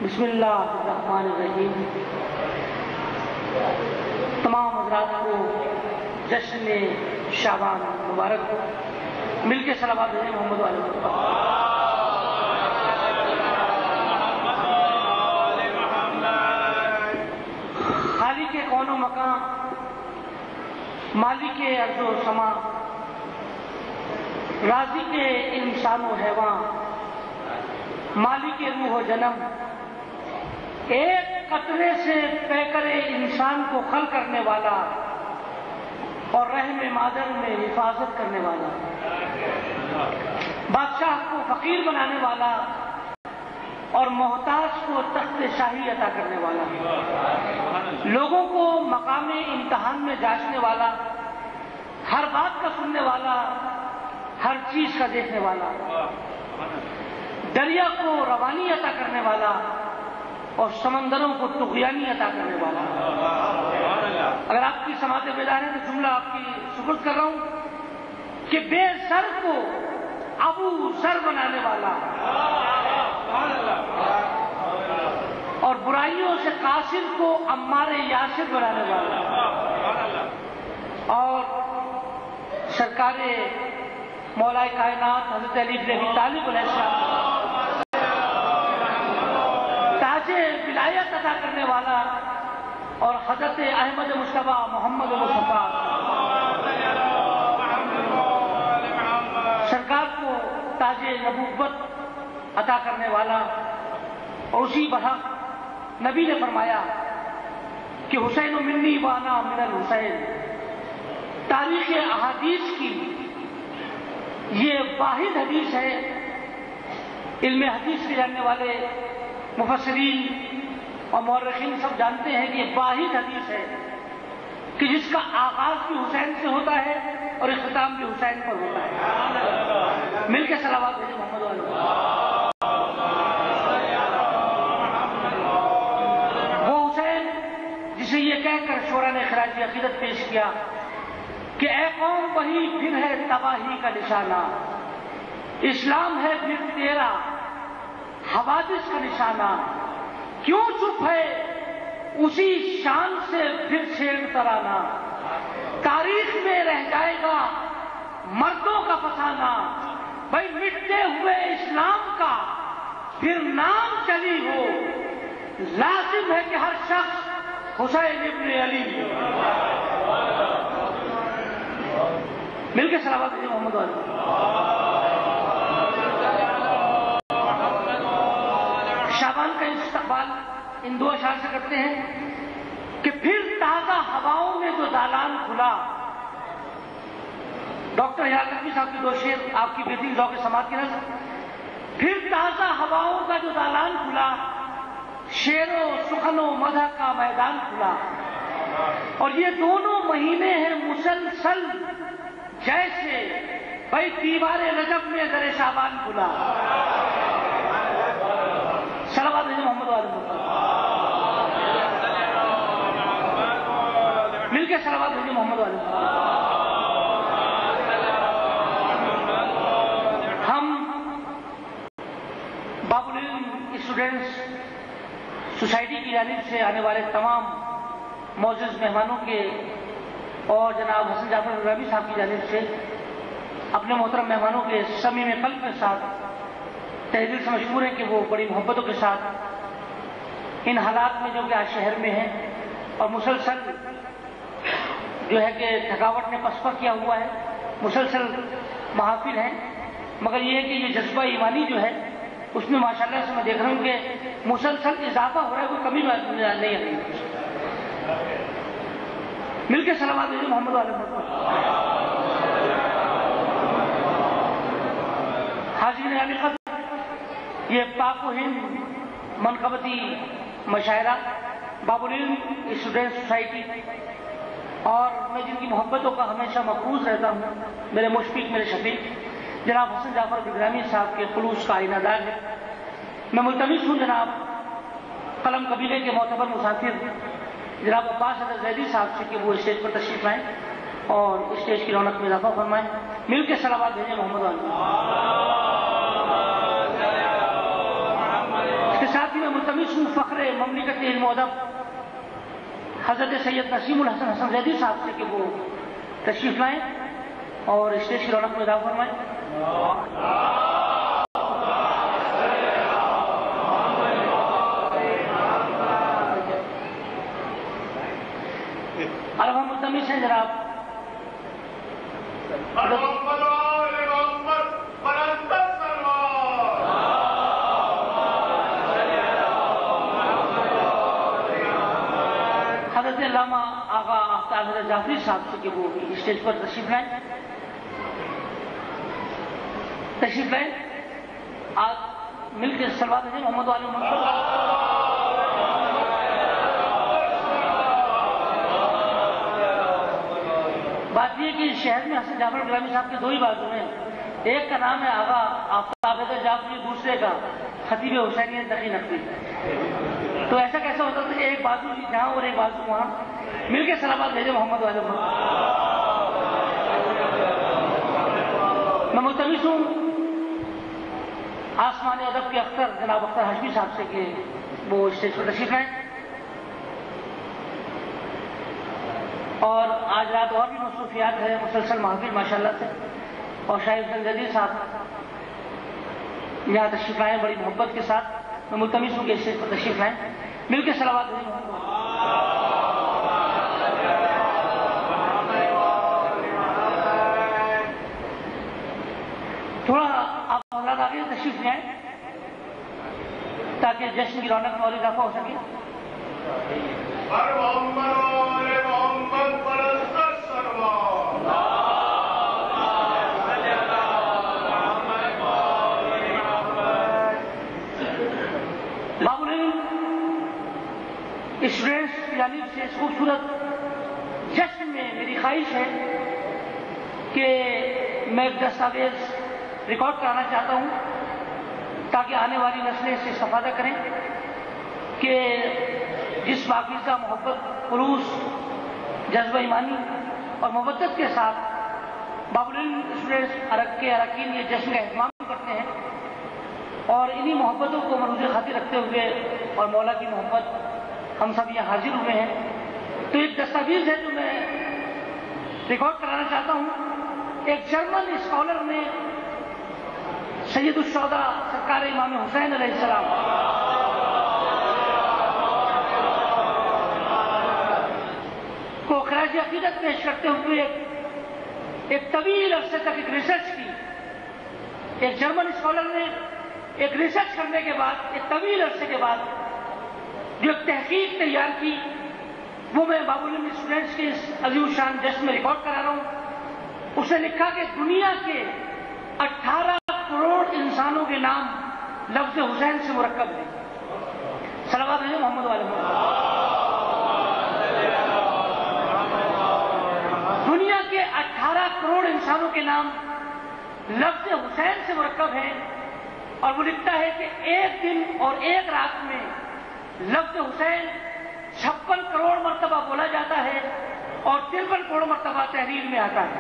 بسم اللہ الرحمن الرحیم۔ تمام حضرات کو جشن شعبان مبارک ہو۔ مل کے صلوات بھیجیں محمد علیہ وسلم۔ خالق کون و مکان، مالک ارض و سما، رازق انسان و حیوان، مالک روح و جنم، ایک قطرے سے پیکر انسان کو خلق کرنے والا اور رحم مادر میں حفاظت کرنے والا، بادشاہ کو فقیر بنانے والا اور محتاج کو تخت شاہی عطا کرنے والا، لوگوں کو مقام امتحان میں جانچنے والا، ہر بات کا سننے والا، ہر چیز کا دیکھنے والا، دریا کو روانی عطا کرنے والا اور سمندروں کو طغیانی عطا کرنے والا۔ اگر آپ کی سماعت بیدار ہے تو جملہ آپ کی سپرد کر رہا ہوں کہ بے سر کو ابو سر بنانے والا اور برائیوں سے قاصر کو عمار یاسر بنانے والا، اور سرکار مولا کائنات حضرت علی بن ابی طالب علیہ السلام تاج ولایت عطا کرنے والا اور حضرت احمد مصطفیٰ محمد مصطفیٰ سرکار کو تاج نبوت عطا کرنے والا، اور اسی برحق نبی نے فرمایا کہ حسین منی وانا من الحسین۔ تاریخ احادیث کی یہ واحد حدیث ہے، علم حدیث کے جاننے والے مفسرین اور مورخین سب جانتے ہیں کہ یہ واحد حدیث ہے کہ جس کا آغاز بھی حسین سے ہوتا ہے اور اختتام بھی حسین پر ہوتا ہے۔ مل کے صلوات بھیجیں محمد علیہ وسلم۔ وہ حسین جسے یہ کہہ کر شورا نے خراج عقیدت پیش کیا کہ اے قوم وہی پھر ہے تباہی کا نشانہ، اسلام ہے پھر تیرا حوادث کا نشانہ، کیوں چپ ہے اسی شان سے پھر چھیڑ ترانہ، تاریخ میں رہ جائے گا مردوں کا فسانہ، بھائی مٹتے ہوئے اسلام کا پھر نام چلی ہو، لازم ہے کہ ہر شخص حسین ابن علی ہو۔ مل کے صلوات بھیجیں محمد علیہ وسلم۔ شعبان کا استقبال ان دو اشعار سے کرتے ہیں کہ پھر تازہ ہواؤں میں جو دالان کھلا۔ ڈاکٹر یار لکھمی صاحب کی دو شعر آپ کی بہترین ذوق سماعت کی نظر۔ پھر تازہ ہواؤں کا جو دالان کھلا، شعر و سخن و مدح کا میدان کھلا، اور یہ دونوں مہینے ہیں مسلسل جیسے بھائی دیوار رجب میں در شعبان کھلا۔ صلوات بھیجیں محمد علیہ وسلم۔ مل کے صلوات بھیجیں محمد علیہ وسلم۔ ہم باب العلم اسٹوڈنٹس سوسائٹی کی جانب سے آنے والے تمام معزز مہمانوں کے اور جناب حسن جعفر ربی صاحب کی جانب سے اپنے محترم مہمانوں کے صمیم قلب کے ساتھ تہ دل سے مشکور ہیں کہ وہ بڑی محبتوں کے ساتھ ان حالات میں جو کہ آج شہر میں ہیں اور مسلسل جو ہے کہ تھکاوٹ نے پسپا کیا ہوا ہے، مسلسل محافل ہیں، مگر یہ ہے کہ یہ جذبہ ایمانی جو ہے اس میں ماشاءاللہ سے میں دیکھ رہا ہوں کہ مسلسل اضافہ ہو رہا ہے، کوئی کمی نہیں آ رہی۔ مل کے صلوات بھیجیں محمد علیہ وسلم۔ حاضرین علی قدر، یہ پاک و ہند منقبتی مشاعرہ باب العلم اسٹوڈنٹ سوسائٹی، اور میں جن کی محبتوں کا ہمیشہ مقروض رہتا ہوں، میرے مشفق میرے شفیق جناب حسن جعفر بگرامی صاحب کے خلوص کا آئینہ دار ہے۔ میں ملتمس ہوں جناب قلم قبیلے کے معتبر مسافر جناب عباس حضرت زیدی صاحب سے کہ وہ اسٹیج پر تشریف لائیں اور اسٹیج کی رونق میں اضافہ فرمائیں۔ مل کے صلوات بھیجیں محمد علیہ۔ اس کے ساتھ ہی میں ملتمس ملتمس فخر مملکت علم و ادب حضرت سید نسیم الحسن حسن زیدی صاحب سے کہ وہ تشریف لائیں اور اسٹیج کی رونق میں اضافہ فرمائیں. اب ہم ملتمس ہیں جناب حضرت علامہ آغا آفتاب حضرت جعفری صاحب سے کہ وہ اسٹیج پر تشریف لائیں. آپ مل کے صلوات ہیں محمد علی محمد. بات یہ کہ شہر میں حسن جعفر گرامی صاحب کے دو ہی بازو ہیں. ایک کا نام ہے آغا آفتاب حضرت جعفری, دوسرے کا خطیب حسینی تقی نقوی. تو ایسا کیسا ہوتا تھا ایک بازو جہاں اور ایک بازو وہاں, مل کے صلوات بھیجے محمد علی محمد. میں ملتمس ہوں آسمان ادب کے اختر جناب اختر ہاشمی صاحب سے کہ وہ اسٹیج پر تشریف لائیں. اور آج رات اور بھی مصروفیات ہیں, مسلسل محفل ماشاءاللہ سے, اور شاہ حسین زیدی صاحب یہاں تشریف لائیں بڑی محبت کے ساتھ. میں ملتمس ہوں کہ اسٹیج پر تشریف لائیں, مل کے صلوات بھیجیں. تھوڑا آپ حضرات آگے تشریف لے آئیں تاکہ جشن کی رونق میں اور اضافہ ہو سکے. باب العلم اسٹوڈینٹس کی جانب سے اس خوبصورت جشن میں میری خواہش ہے کہ میں ایک دستاویز ریکارڈ کرانا چاہتا ہوں تاکہ آنے والی نسلیں اس سے استفادہ کریں کہ جس پاکیزہ محبت, خلوص, جذبہ ایمانی اور محبت کے ساتھ باب العلم اسٹوڈینٹس اراکین یہ جشن کا اہتمام کرتے ہیں, اور انہی محبتوں کو مروج خاطر رکھتے ہوئے اور مولا کی محبت ہم سب یہاں حاضر ہوئے ہیں. تو ایک دستاویز ہے جو میں ریکارڈ کرانا چاہتا ہوں. ایک جرمن اسکالر نے سید الشہداء سرکار امام حسین علیہ السلام کو خراج عقیدت پیش کرتے ہوئے ایک طویل عرصے تک ایک ریسرچ کی. ایک جرمن اسکالر نے ایک ریسرچ کرنے کے بعد, ایک طویل عرصے کے بعد جو ایک تحقیق تیار کی, وہ میں باب العلم اسٹوڈینٹس کے اس عظیم شان جشن میں ریکارڈ کرا رہا ہوں. اس نے لکھا کہ دنیا کے 18 کروڑ انسانوں کے نام لفظ حسین سے مرکب ہیں. صلوات ہیں محمد علی محمد. دنیا کے 18 کروڑ انسانوں کے نام لفظ حسین سے مرکب ہیں, اور وہ لکھتا ہے کہ ایک دن اور ایک رات میں لفظ حسین 56 کروڑ مرتبہ بولا جاتا ہے اور 53 کروڑ مرتبہ تحریر میں آتا ہے.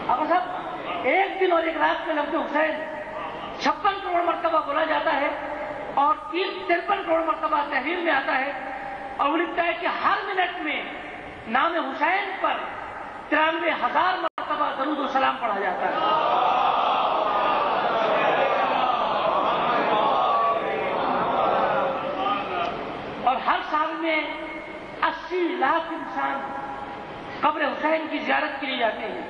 اب صاحب ایک دن اور ایک رات میں لفظ حسین 56 کروڑ مرتبہ بولا جاتا ہے اور 53 کروڑ مرتبہ تحریر میں آتا ہے, اور وہ لکھتا ہے کہ ہر منٹ میں نام حسین پر 93,000 مرتبہ درود و سلام پڑھا جاتا ہے. اور ہر سال میں 80 لاکھ انسان قبر حسین کی زیارت کے لیے جاتے ہیں.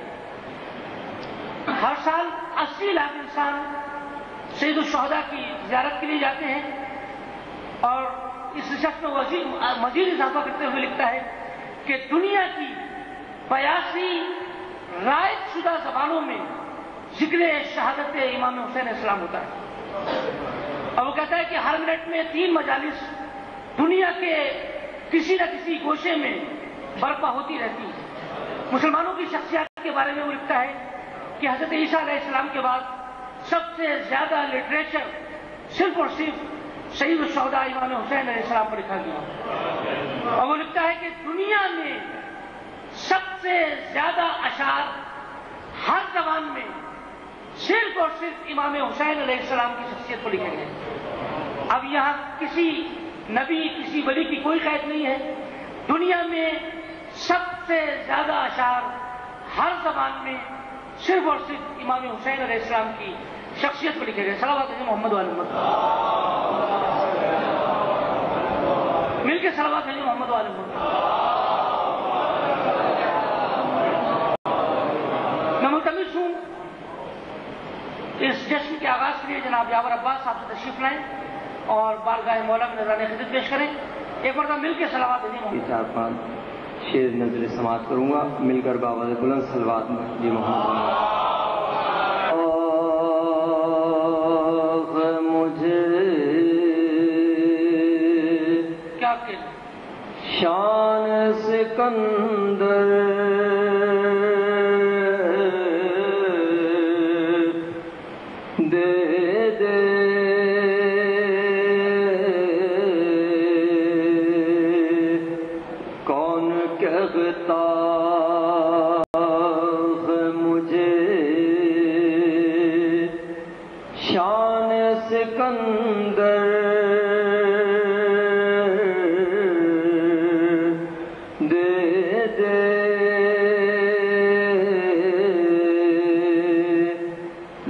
ہر سال 80 لاکھ انسان سید الشہداء کی زیارت کے لیے جاتے ہیں. اور اس ریسرچ میں مزید اضافہ کرتے ہوئے لکھتا ہے کہ دنیا کی 82 رائج شدہ زبانوں میں ذکر شہادت امام حسین السلام ہوتا ہے. اور وہ کہتا ہے کہ ہر منٹ میں 3 مجالس دنیا کے کسی نہ کسی گوشے میں برپا ہوتی رہتی ہے. مسلمانوں کی شخصیات کے بارے میں وہ لکھتا ہے کہ حضرت عیسیٰ علیہ السلام کے بعد سب سے زیادہ لٹریچر صرف اور صرف سید الشہداء امام حسین علیہ السلام پر لکھا گیا. اور وہ لکھتا ہے کہ دنیا میں سب سے زیادہ اشعار ہر زبان میں صرف اور صرف امام حسین علیہ السلام کی شخصیت کو لکھے گئے. اب یہاں کسی نبی کسی ولی کی کوئی قید نہیں ہے. دنیا میں سب سے زیادہ اشعار ہر زبان میں صرف اور صرف امام حسین علیہ السلام کی شخصیت کو لکھے گئے. صلوات ہیں محمد و آل محمد. مل کے صلوات ہیں محمد و آل محمد. میں ملتمس ہوں اس جشن کے آغاز کے لیے جناب یاور عباس صاحب سے تشریف لائیں اور بارگاہ مولا میں نذرانِ خدمت پیش کریں. ایک مرتبہ مل کے صلوات ہیں محمد. 4-5 شعر نظر سماعت کروں گا مل کر بآواز بلند صلوات جی محمد. مجھے کیا کہ شان سکندر دے دے کون کہتا مجھے شان سکندر دے دے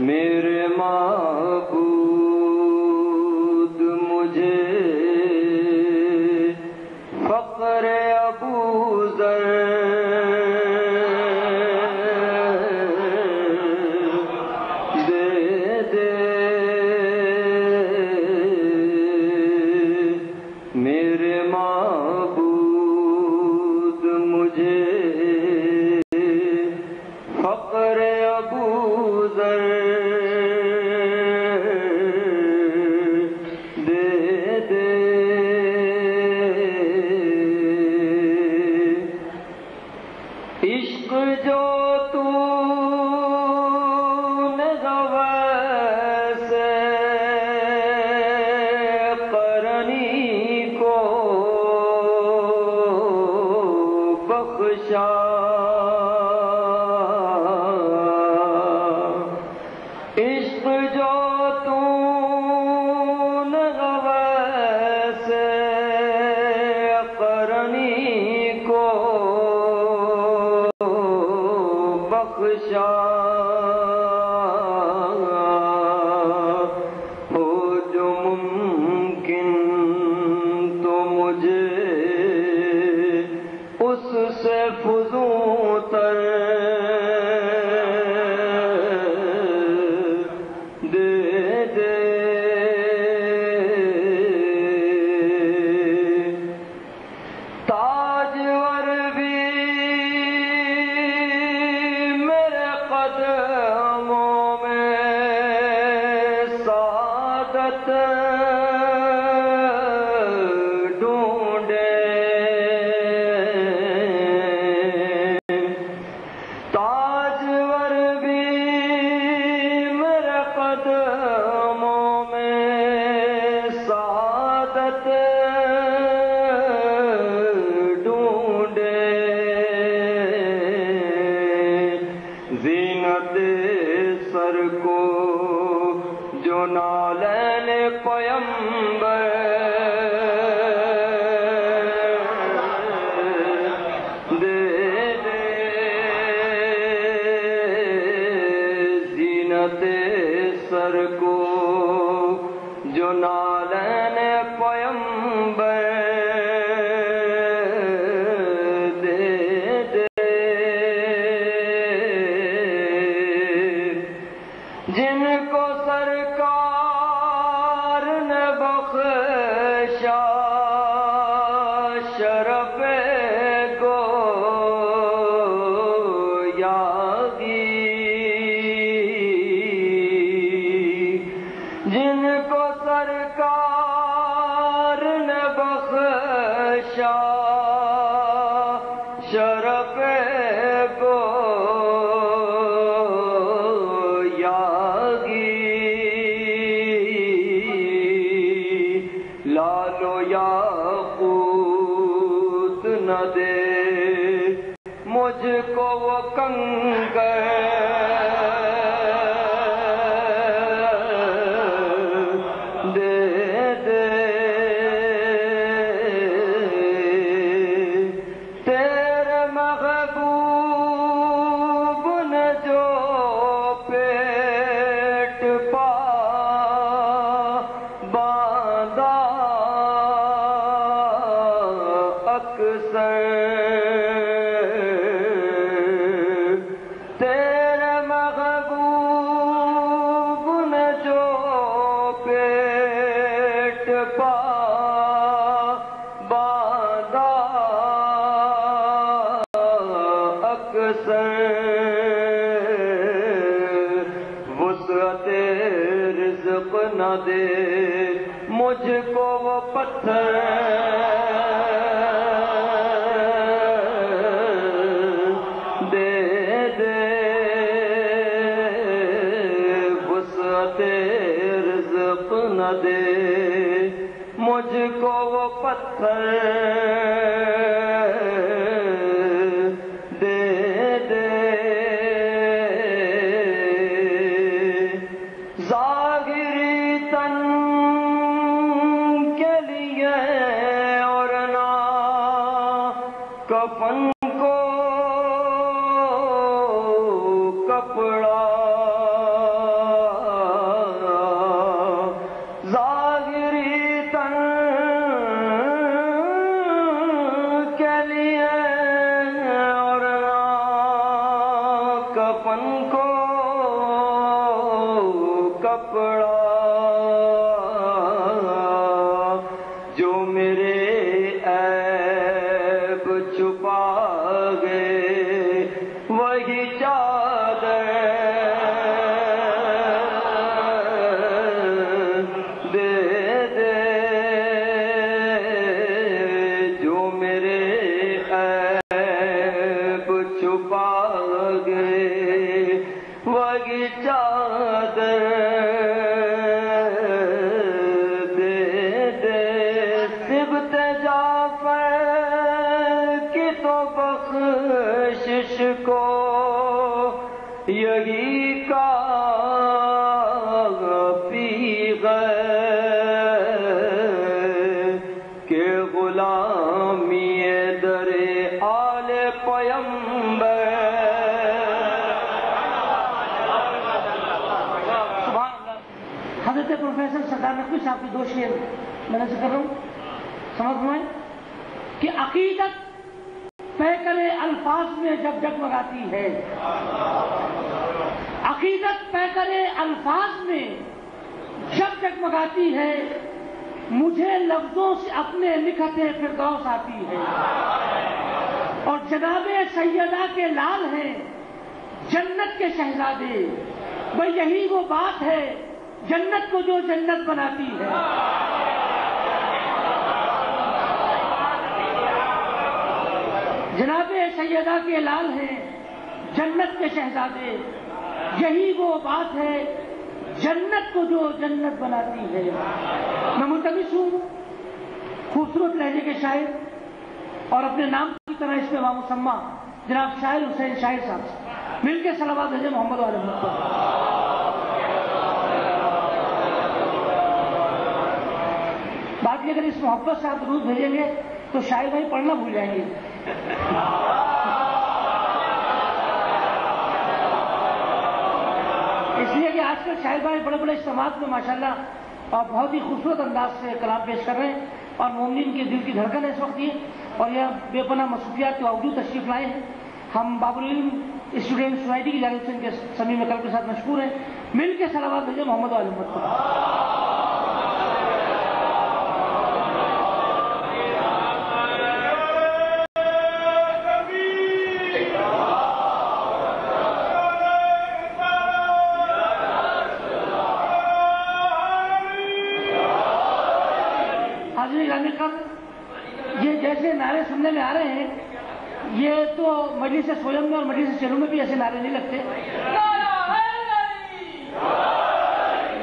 میرے معبود مجھے فقر ابو ذر دے دے میرے معبود مجھے فقر ابو ذر دے دے عشق جو تو نے ویسے قرنی کو بخشا عشق جو تو نے ویسے قرنی کو بخشا ہو جو ممکن تو مجھے اس سے فزوں تر دے دے تاجور بھی میرے قدموں میں سعادت ڈھونڈے تاجور بھی میرے قدموں میں سعادت ڈھونڈے زینت سر کو جو نالین پیمبر دے دے زینت سر کو جو نالین پیمبر دے دے جن کو سرکار نے بخشا شرف گویاگی جن کو سرکار نے بخشا شرف گویاگی لالو یاقوت نہ دے مجھ کو وہ کنگن پا باندھا اکثر وسعت رزق نہ دے مجھ کو وہ پتھر دے مجھ کو وہ پتھر دے دے ظاہری تن کے لیے اور نہ کفن کو کپڑا کفن کو کپڑا جو میرے عیب چھپا گئے وہی چادر دے دے جو میرے عیب چھپا گئے وہی چادر دے دے سبت جعفر کی تو بخشش کو یہی کافی ہے کہ غلامی در آل پیمبر حضرت پروفیسر سردار نقوی صاحب کی دو شعر میں نے ذکر کر رہا ہوں، سمجھ میں کہ عقیدت پیکرے الفاظ میں جب جگمگاتی ہے، عقیدت پیکرے الفاظ میں جب جگمگاتی ہے، مجھے لفظوں سے اپنے نکھت فردوس آتی ہے، اور جناب سیدہ کے لال ہیں جنت کے شہزادے، بھئی یہی وہ بات ہے جنت کو جو جنت بناتی ہے۔ جناب سیدہ کے لال ہیں جنت کے شہزادے، یہی وہ بات ہے جنت کو جو جنت بناتی ہے۔ میں ملتمس ہوں خوبصورت لہجے کے شاعر اور اپنے نام کی طرح اس میں بامسمہ جناب شاعر حسین شاعر صاحب مل کے صلوات بھیجیں محمد والے محمد پر۔ بات یہ اگر اس محبت سے آپ درود بھیجیں گے تو شاعر بھائی پڑھنا بھول جائیں گے۔ اس لیے کہ آج کل شاعر بھائی بڑے بڑے اجتماعات میں ماشاءاللہ اور بہت ہی خوبصورت انداز سے کلام پیش کر رہے ہیں، اور مومنین کے دل کی دھڑکن ہے اس وقت یہ، اور یہ بے پناہ مصروفیات کے باوجود تشریف لائے ہیں۔ ہم باب العلم اسٹوڈنٹ سوسائٹی کی جانب سے ان کے صمیم قلب کے ساتھ مشکور ہیں۔ مل کے صلوات بھیجیں محمد والے محمد پر۔ یہ جیسے نعرے سننے میں آ رہے ہیں، یہ تو مجلس سویم میں اور مجلس چلو میں بھی ایسے نعرے نہیں لگتے۔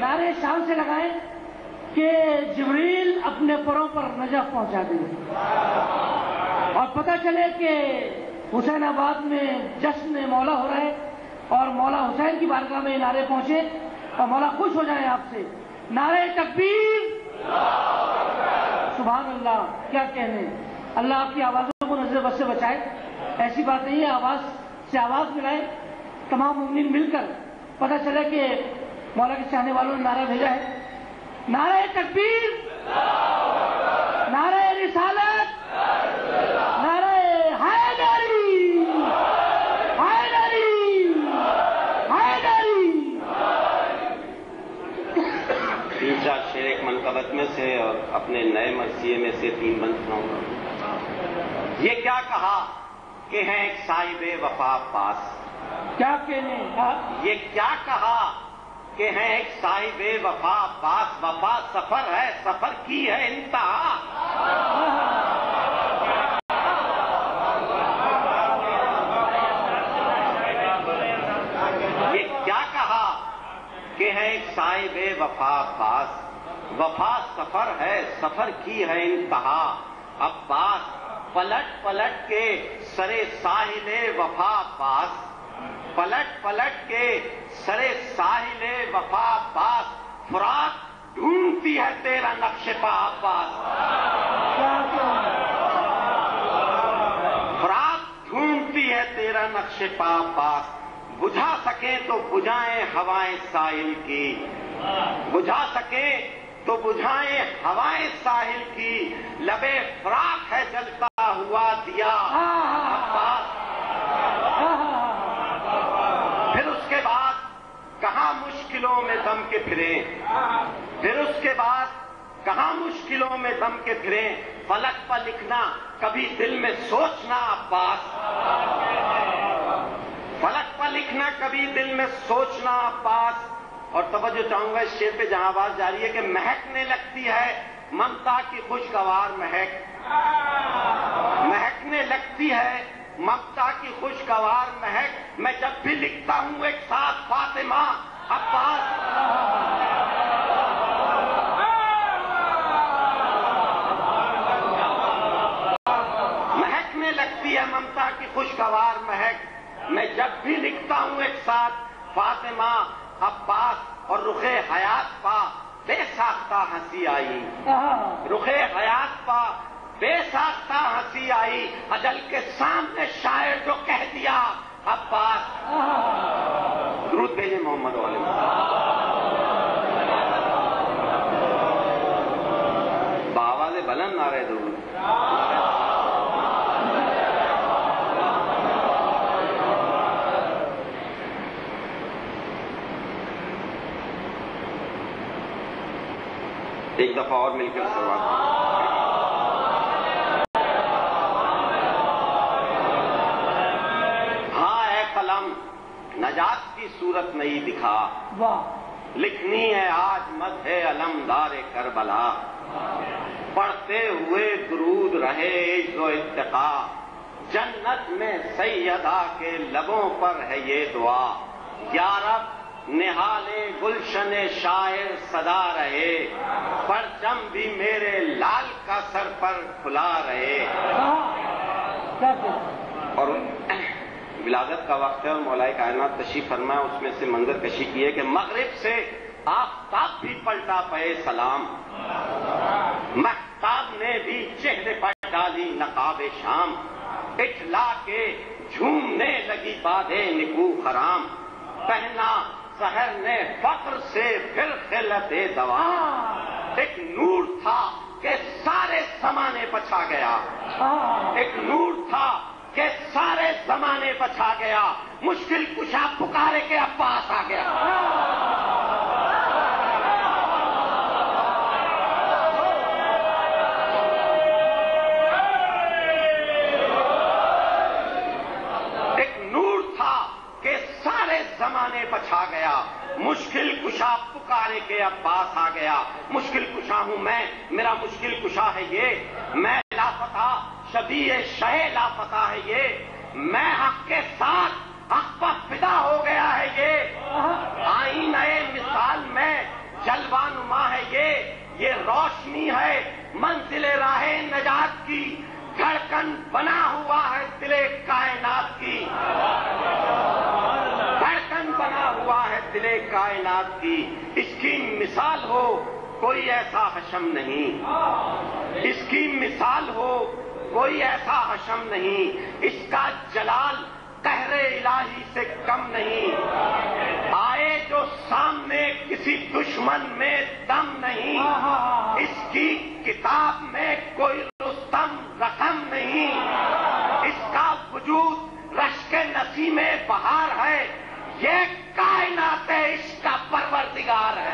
نعرے شان سے لگائیں کہ جبریل اپنے پروں پر نجف پہنچا دیں، اور پتہ چلے کہ حسین آباد میں جشن مولا ہو رہا ہے، اور مولا حسین کی بارگاہ میں نعرے پہنچے اور مولا خوش ہو جائے آپ سے۔ نعرے تکبیر، سبحان اللہ، کیا کہنے۔ اللہ آپ کی آوازوں کو نظر بد سے بچائے۔ ایسی بات نہیں ہے، آواز سے آواز ملائے، تمام مومنین مل کر پتہ چلے کہ مولا کے چاہنے والوں نے نعرہ بھیجا ہے۔ نعرہ تکبیر، نعرہ رسالت، نعرہ حیدری، حیدری، حیدری۔ 3 4 شعر ایک منقبت میں سے اور اپنے نئے مرثیے میں سے 3 بند سناؤں گا. یہ کیا کہا کہ ہیں ایک صاحب وفا پاس. کیا کہنے یہ کیا کہا کہ ہیں ایک صاحب وفا پاس. وفا سفر ہے, سفر کی ہے انتہا. یہ کیا کہا کہ ہیں ایک صاحب وفا پاس. وفا سفر ہے, سفر کی ہے انتہا. عباس پلٹ پلٹ کے سرے ساحل وفا پاس. پلٹ پلٹ کے سرے ساحل وفا پاس. فرات ڈھونڈتی ہے تیرا نقش پا پاس. فرات ڈھونڈتی ہے تیرا نقش پا پاس. بجھا سکیں تو بجھائیں ہوائیں ساحل کی. بجھا سکیں تو بجھائیں ہوائیں ساحل کی. لبے فراق ہے جلتا ہوا دیا عباس. پھر اس کے بعد کہاں مشکلوں میں دم کے پھریں. پھر اس کے بعد کہاں مشکلوں میں دم کے پھریں. فلک پر لکھنا کبھی دل میں سوچنا عباس. فلک پر لکھنا کبھی دل میں سوچنا عباس. اور توجہ چاہوں گا اس شعر پہ جہاں آواز جاری ہے کہ مہکنے لگتی ہے ممتا کی خوشگوار مہک. مہکنے لگتی ہے ممتا کی خوشگوار مہک. میں جب بھی لکھتا ہوں ایک ساتھ فاطمہ عباس. مہکنے لگتی ہے ممتا کی خوشگوار مہک. میں جب بھی لکھتا ہوں ایک ساتھ فاطمہ عباس. اور رخ حیات پا بے ساختہ ہنسی آئی. رخ حیات پا بے ساختہ ہنسی آئی. اجل کے سامنے شاعر جو کہہ دیا عباس. درود بھیجے محمد علیہ بآواز بلند نعرہ درود. ایک دفعہ اور مل کر شروعات. ہاں اے قلم نجات کی صورت نہیں دکھا. لکھنی ہے آج مدح علمدار کربلا. پڑھتے ہوئے درود رہے عز و اتقا. جنت میں سیدہ کے لبوں پر ہے یہ دعا. یا رب نہال گلشن شاعر صدا رہے. پرچم بھی میرے لال کا سر پر کھلا رہے. اور ولادت کا وقت ہے اور مولا کائنات تشریف فرمائے. اس میں سے منظر کشی کی ہے کہ مغرب سے آفتاب بھی پلٹا پے سلام. مہتاب نے بھی چہرے پر ڈالی نقاب شام. اٹھلا کے جھومنے لگی بادے نکو خرام. پہنا سحر نے فخر سے پھر خلت دوا. ایک نور تھا کہ سارے زمانے پچھا گیا. ایک نور تھا کہ سارے زمانے پچھا گیا. مشکل کشا پکارے کے عباس آ گیا. ایک نور تھا کہ سارے زمانے پچھا گیا. مشکل کشا پکارے کے عباس آ گیا. مشکل کشا ہوں میں, میرا مشکل کشا ہے یہ. میں لاپتہ شبیہ شہ لاپتہ ہے یہ. میں حق کے ساتھ حق پر فدا ہو گیا ہے یہ. آئینہ مثال میں جلوہ نما ہے یہ. یہ روشنی ہے منزل راہ نجات کی. دھڑکن بنا ہوا ہے دل کائنات کی. دھڑکن بنا ہوا ہے دل کائنات کی. اس کی مثال ہو کوئی ایسا حشم نہیں. اس کی مثال ہو کوئی ایسا حشم نہیں. اس کا جلال قہر الہی سے کم نہیں. آئے جو سامنے کسی دشمن میں دم نہیں. اس کی کتاب میں کوئی رستم رقم نہیں. اس کا وجود رشک نسیم بہار ہے. یہ کائنات عشق کا پروردگار ہے.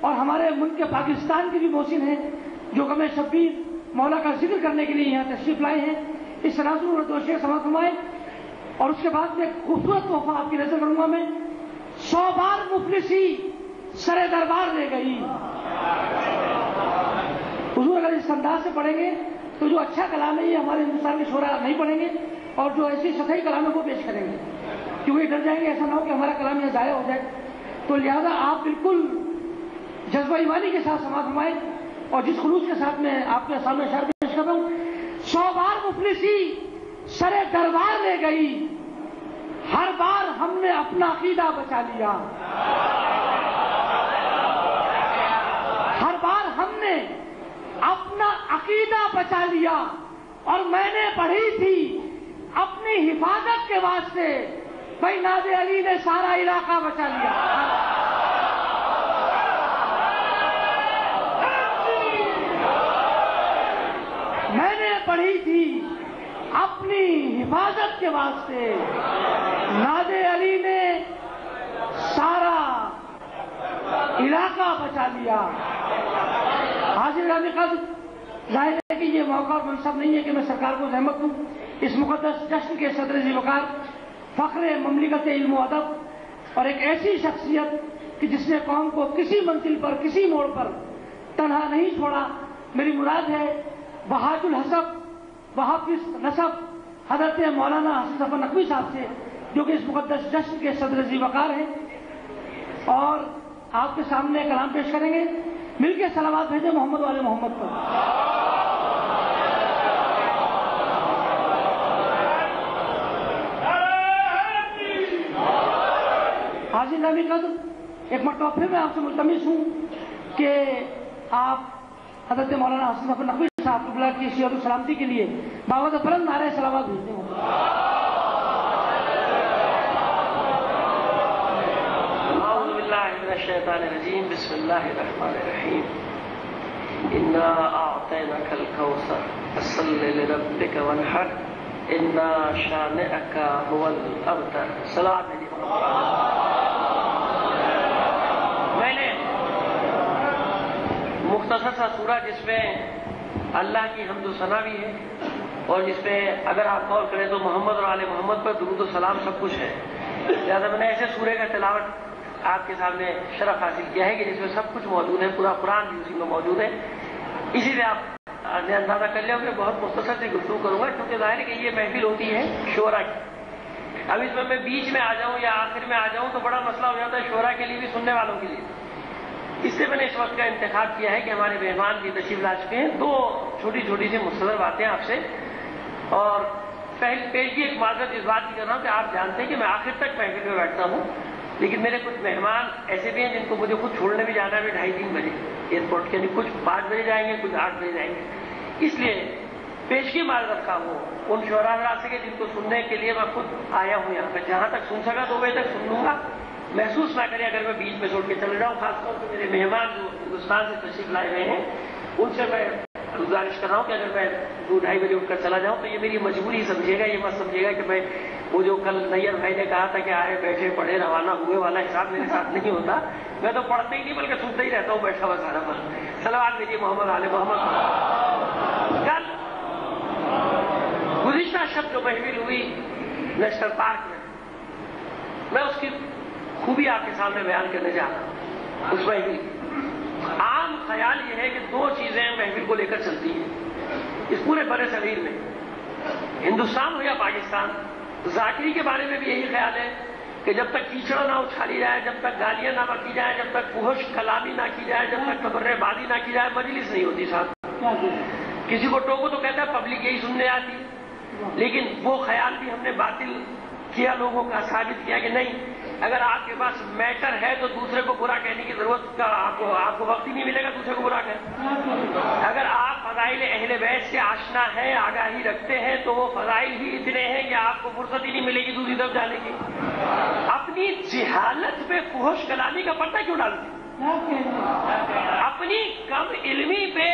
اور ہمارے ملک پاکستان کے بھی محسن ہیں جو غم شبیر مولا کا ذکر کرنے کے لیے یہاں تشریف لائے ہیں. اس تناظر اور دوشی سماعت فرمائے. اور اس کے بعد میں ایک خوبصورت تحفہ آپ کی نظر کروں گا. میں 100 بار مفلسی سر دربار لے گئی. حضور اگر اس انداز سے پڑھیں گے تو جو اچھا کلام ہے یہ ہمارے ہندوستان کے شعراء نہیں پڑھیں گے, اور جو ایسی سطحی کلام ہے وہ پیش کریں گے, کیونکہ ڈر جائیں گے ایسا نہ ہو کہ ہمارا کلام یہ ضائع ہو جائے. تو لہذا آپ بالکل جذبہ ایمانی کے ساتھ سماعت فرمائیں. اور جس خلوص کے ساتھ میں آپ کے سامنے اشعار پیش کر رہا ہوں, 100 بار مفلسی سر دربار لے گئی, ہر بار ہم نے اپنا عقیدہ بچا لیا. ہر بار ہم نے اپنا عقیدہ بچا لیا. اور میں نے پڑھی تھی اپنی حفاظت کے واسطے بھائی ناز علی نے سارا علاقہ بچا لیا. میں نے پڑھی تھی اپنی حفاظت کے واسطے ناز علی نے سارا علاقہ بچا لیا. حاضر گرامی قدر, ظاہر ہے کہ یہ موقع اور منصب نہیں ہے کہ میں سرکار کو زحمت دوں. اس مقدس جشن کے صدر ذی وقار, فخر مملکت علم و ادب, اور ایک ایسی شخصیت کہ جس نے قوم کو کسی منزل پر کسی موڑ پر تنہا نہیں چھوڑا. میری مراد ہے بہاج الحسب بحافظ نسب حضرت مولانا حسن ظفر نقوی صاحب سے, جو کہ اس مقدس جشن کے صدر ذی وقار ہیں, اور آپ کے سامنے کلام پیش کریں گے. مل کے صلوات بھیجیں محمد والے محمد پر. حاضر نبی قدر, ایک مرتبہ پھر میں آپ سے ملتمس ہوں کہ آپ حضرت مولانا حسن ظفر نقوی صاحب کی صحت و سلامتی کے لیے باوت بلند نعرہ صلوات بھیجتے ہیں. اعوذ باللہ من الشیطان الرجیم, بسم اللہ الرحمن الرحیم. انا اعطیناک الکوثر فصل لربک وانحر انا شانئک هو الابتر. صلوات علی محمد. میں نے مختصر سا سورہ جس میں اللہ کی حمد و ثنا بھی ہے, اور جس میں اگر آپ غور کریں تو محمد اور آل محمد پر درود و سلام سب کچھ ہے. لہٰذا میں نے ایسے سورے کا تلاوت آپ کے سامنے شرف حاصل کیا ہے کہ جس میں سب کچھ موجود ہے, پورا قرآن بھی اسی میں موجود ہے. اسی لیے آپ نے اندازہ کر لیا کہ بہت مختصر سے گفتگو کروں گا, کیونکہ ظاہر ہے کہ یہ محفل ہوتی ہے شعراء کی. اب اس میں بیچ میں آ جاؤں یا آخر میں آ جاؤں تو بڑا مسئلہ ہو جاتا ہے شعراء کے لیے بھی, سننے والوں کے لیے. اس سے میں نے اس وقت کا انتخاب کیا ہے کہ ہمارے مہمان بھی تشریف لا چکے ہیں. 2 چھوٹی چھوٹی سی مختصر باتیں آپ سے, اور پیشگی ایک معذرت اس بات کی کر رہا ہوں کہ آپ جانتے ہیں کہ میں آخر تک محفل میں بیٹھتا ہوں, لیکن میرے کچھ مہمان ایسے بھی ہیں جن کو مجھے خود چھوڑنے بھی جانا ہے 2:30-3 بجے ایئرپورٹ کے, یعنی کچھ 5 بجے جائیں گے, کچھ 8 بجے جائیں گے. اس لیے پیشگی معذرت خواہ ہوں ان شعراء حضرات سے جن کو سننے کے لیے میں خود آیا ہوں یہاں پہ. جہاں تک سن سکا 2 بجے تک سن لوں گا, محسوس نہ کریں اگر میں بیچ میں چھوڑ کے چلے جاؤں. خاص طور پہ میرے مہمان جو ہندوستان سے تشریف لائے ہوئے ہیں ان سے میں گزارش کر رہا ہوں کہ اگر میں 2-2:30 بجے اٹھ کر چلا جاؤں تو یہ میری مجبوری سمجھے گا, یہ مت سمجھے گا کہ میں وہ جو کل نیر بھائی نے کہا تھا کہ آئے بیٹھے پڑھے روانہ ہوئے والا حساب میرے ساتھ نہیں ہوتا. میں تو پڑھتا ہی نہیں بلکہ سنتا ہی رہتا ہوں بیٹھا ہوا سارا پر. صلوات بھیجیے محمد آل محمد. کل گزشتہ شب جو محفل ہوئی نیشنل پارک میں اس کی خوبی آپ کے سامنے بیان کرنے جا رہا ہوں. اس محفل عام خیال یہ ہے کہ 2 چیزیں محفل کو لے کر چلتی ہیں اس پورے بر صغیر میں, ہندوستان ہو یا پاکستان. ذاکری کے بارے میں بھی یہی خیال ہے کہ جب تک کیچڑ نہ اچھالی جائے, جب تک گالیاں نہ بکی جائیں, جب تک فحش کلامی نہ کی جائے, جب تک تبرے بازی نہ کی جائے, مجلس نہیں ہوتی صاحب. کسی کو ٹوکو تو کہتا ہے پبلک یہی سننے آتی, لیکن وہ خیال بھی ہم نے باطل کیا, لوگوں کا ثابت کیا کہ نہیں, اگر آپ کے پاس میٹر ہے تو دوسرے کو برا کہنے کی ضرورت کا آپ کو وقت ہی نہیں ملے گا دوسرے کو برا کہنے. اگر آپ فضائل اہل بیت سے آشنا ہیں, آگاہی رکھتے ہیں, تو وہ فضائل ہی اتنے ہیں کہ آپ کو فرصت ہی نہیں ملے گی دوسری طرف جانے کی. اپنی جہالت پہ فحش کلامی کا پردہ کیوں ڈالتے, اپنی کم علمی پہ.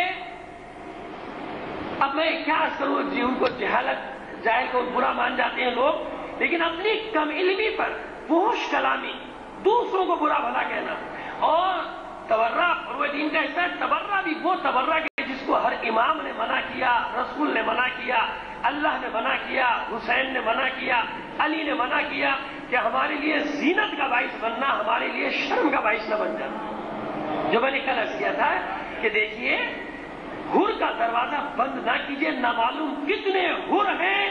اب میں کیا کروں, جی ان کو جہالت جاہل کو برا مان جاتے ہیں لوگ, لیکن اپنی کم علمی پر فحش کلامی, دوسروں کو برا بھلا کہنا, اور تبرہ فروع دین کا حصہ ہے. تبرہ بھی وہ تبرہ کہ جس کو ہر امام نے منع کیا، رسول نے منع کیا، اللہ نے منع کیا، حسین نے منع کیا، علی نے منع کیا کہ ہمارے لیے زینت کا باعث بننا، ہمارے لیے شرم کا باعث نہ بن جانا. جو میں نے کل عرض کیا تھا کہ دیکھیے حر کا دروازہ بند نہ کیجیے. نہ معلوم کتنے حر ہیں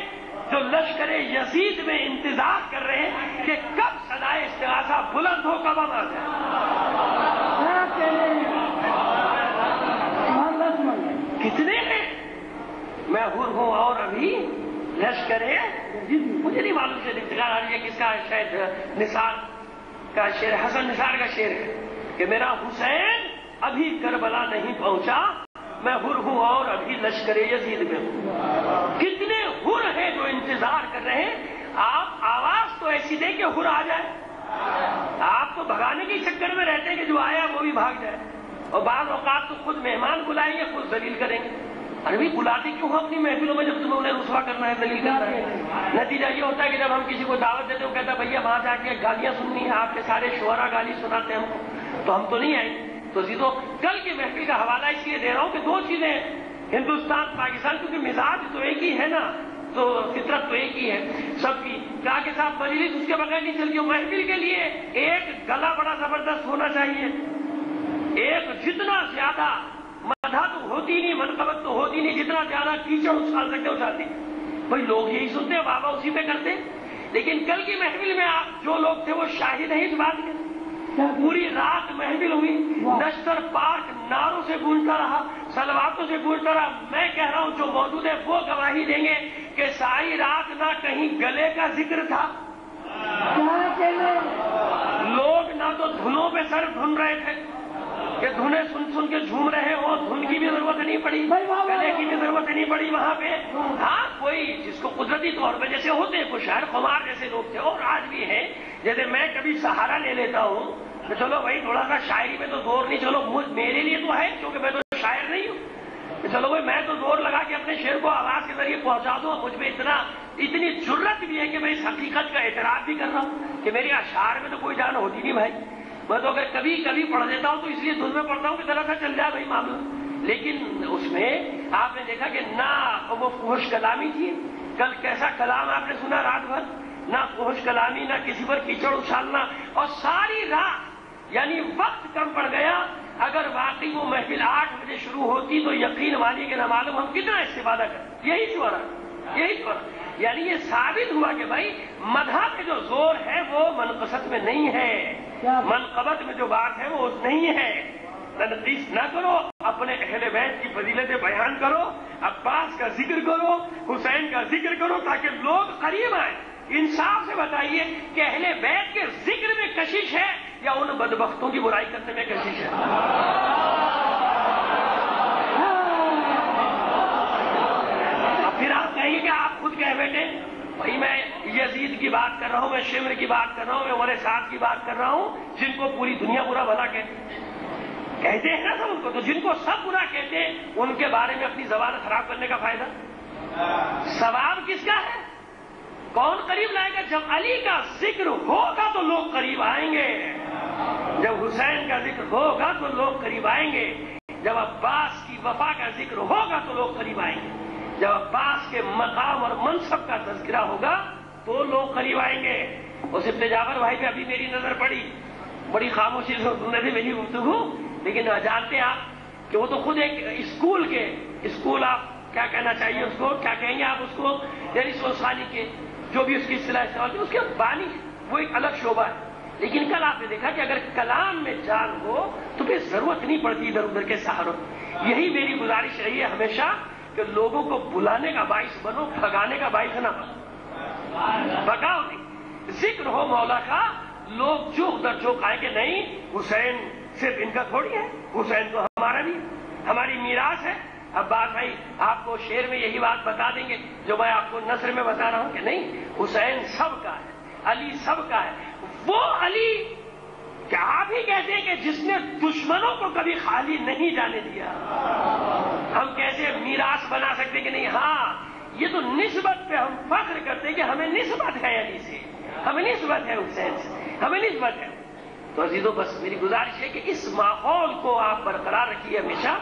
جو لشکر یزید میں انتظار کر رہے ہیں کہ کب صدائے استغاثہ بلند ہو، کب ہم آ جائیں. کتنے ہیں؟ میں حر ہوں اور ابھی لشکر مجھے نہیں معلوم سے انتظار آ رہی ہے کس کا، شاید نثار کا شعر، حسن نثار کا شعر ہے کہ میرا حسین ابھی کربلا نہیں پہنچا، میں حر ہوں اور ابھی لشکر یزید میں ہوں. کتنے حر ہیں جو انتظار کر رہے ہیں. آپ آواز تو ایسی دیں کہ حر آ جائے. آپ تو بھگانے کے چکر میں رہتے ہیں کہ جو آیا وہ بھی بھاگ جائے، اور بعض اوقات تو خود مہمان بلائیں گے، خود ذلیل کریں گے. ارے بھی بلاتے کیوں ہو اپنی محفلوں میں جب تمہیں انہیں رسوا کرنا ہے، ذلیل کرنا ہے. نتیجہ یہ ہوتا ہے کہ جب ہم کسی کو دعوت دیتے وہ کہتا ہے بھیا وہاں جا کے گالیاں سننی ہیں، آپ کے سارے شعرا گالی سناتے ہیں ہم کو، تو ہم تو نہیں آئیں. تو سیدھو کل کی محفل کا حوالہ اس لیے دے رہا ہوں کہ دو چیزیں ہیں، ہندوستان پاکستان، کیونکہ مزاج تو ایک ہی ہے نا، تو فطرت تو ایک ہی ہے سب کی. کہا کہ صاحب مجلس اس کے بغیر نہیں چلتی. محفل کے لیے ایک گلا بڑا زبردست ہونا چاہیے، ایک جتنا زیادہ مدح تو ہوتی نہیں، منقبت تو ہوتی نہیں، جتنا زیادہ کیچڑ اچھال سکتے اچھالتے. بھائی لوگ یہی سنتے ہیں، بابا اسی پہ کرتے. لیکن کل کی محفل میں آپ جو لوگ تھے وہ شاہد ہیں اس بات کے. پوری رات محفل ہوئی، نشتر پارک ناروں سے گونجتا رہا، صلواتوں سے گونجتا رہا. میں کہہ رہا ہوں جو موجود ہے وہ گواہی دیں گے کہ ساری رات نہ کہیں گلے کا ذکر تھا، لوگ نہ تو دھنوں پہ سر دھن رہے تھے کہ دھنے سن سن کے جھوم رہے ہو، دھن کی بھی ضرورت نہیں پڑی، گلے کی بھی ضرورت نہیں پڑی وہاں پہ. ہاں کوئی جس کو قدرتی طور پہ جیسے ہوتے ہیں کچھ شاعر خمار جیسے لوگ تھے اور آج بھی ہیں. جیسے میں کبھی سہارا لے لیتا ہوں کہ چلو بھائی تھوڑا سا شاعری میں تو زور نہیں، چلو میرے لیے تو ہے کیونکہ میں تو شاعر نہیں ہوں، چلو بھائی میں تو زور لگا کے اپنے شعر کو آواز کے ذریعے پہنچا دوں. مجھ میں اتنی جرت بھی ہے کہ میں اس حقیقت کا اعتراف بھی کر رہا ہوں کہ میری اشعار میں تو کوئی جان ہوتی نہیں بھائی. میں تو اگر کبھی کبھی پڑھ دیتا ہوں تو اس لیے دھن میں پڑھتا ہوں کہ ذرا سا چل جائے بھائی معاملہ. لیکن اس میں آپ نے دیکھا کہ نہ وہ فحش کلامی تھی. کل کیسا کلام آپ نے سنا رات بھر، نہ فحش کلامی، نہ کسی پر کیچڑ اچھالنا. اور ساری رات یعنی وقت کم پڑ گیا. اگر واقعی وہ محفل 8 بجے شروع ہوتی تو یقین مانیے کہ نہ معلوم ہم کتنا استفادہ کرتے. یہی شعرا یعنی یہ ثابت ہوا کہ بھائی مدح پہ جو زور ہے وہ منقصت میں نہیں ہے، منقبت میں جو بات ہے وہ نہیں ہے. تنقیص نہ کرو، اپنے اہل بیت کی فضیلتیں بیان کرو، عباس کا ذکر کرو، حسین کا ذکر کرو تاکہ لوگ قریب آئیں. انصاف سے بتائیے کہ اہل بیت کے ذکر میں کشش ہے یا ان بدبختوں کی برائی کرنے میں کشش ہے؟ اب پھر آپ کہیں گے کہ آپ خود کہہ بیٹھے بھائی میں یزید کی بات کر رہا ہوں، میں شمر کی بات کر رہا ہوں، میں عمر سعد کی بات کر رہا ہوں جن کو پوری دنیا برا بھلا کہتے ہیں نا سب ان کو. تو جن کو سب برا کہتے ہیں ان کے بارے میں اپنی زبان خراب کرنے کا فائدہ؟ ثواب کس کا ہے؟ کون قریب لائے گا؟ جب علی کا ذکر ہوگا تو لوگ قریب آئیں گے، جب حسین کا ذکر ہوگا تو لوگ قریب آئیں گے، جب عباس کی وفا کا ذکر ہوگا تو لوگ قریب آئیں گے، جب عباس کے مقام اور منصب کا تذکرہ ہوگا تو لوگ قریب آئیں گے. اس ابن جعفر بھائی پہ ابھی میری نظر پڑی، بڑی خاموشی سے سننے سے میری گفتگو، لیکن جانتے ہیں آپ کہ وہ تو خود ایک اسکول آپ کیا کہنا چاہیے اس کو، کیا کہیں گے آپ اس کو، یعنی سوسالی کے جو بھی اس کی اصطلاح استعمال کی اس کے بانی وہ ایک الگ شعبہ ہے. لیکن کل آپ نے دیکھا کہ اگر کلام میں جان ہو تو پھر ضرورت نہیں پڑتی ادھر ادھر کے سہاروں. یہی میری گزارش رہی ہے ہمیشہ کہ لوگوں کو بلانے کا باعث بنو، بھگانے کا باعث نہ بنو. بھگاؤ نہیں، ذکر ہو مولا کا، لوگ چوک در چوک آئے کہ نہیں حسین صرف ان کا تھوڑی ہے، حسین تو ہمارا بھی ہماری میراث ہے. اب بات بھائی آپ کو شعر میں یہی بات بتا دیں گے جو میں آپ کو نثر میں بتا رہا ہوں کہ نہیں حسین سب کا ہے، علی سب کا ہے. وہ علی کیا آپ ہی کہتے ہیں کہ جس نے دشمنوں کو کبھی خالی نہیں جانے دیا، ہم کیسے میراث بنا سکتے کہ نہیں؟ ہاں یہ تو نسبت پہ ہم فخر کرتے کہ ہمیں نسبت ہے علی سے، ہمیں نسبت ہے حسین سے، ہمیں نسبت ہے. تو عزیزوں بس میری گزارش ہے کہ اس ماحول کو آپ برقرار رکھیے ہمیشہ،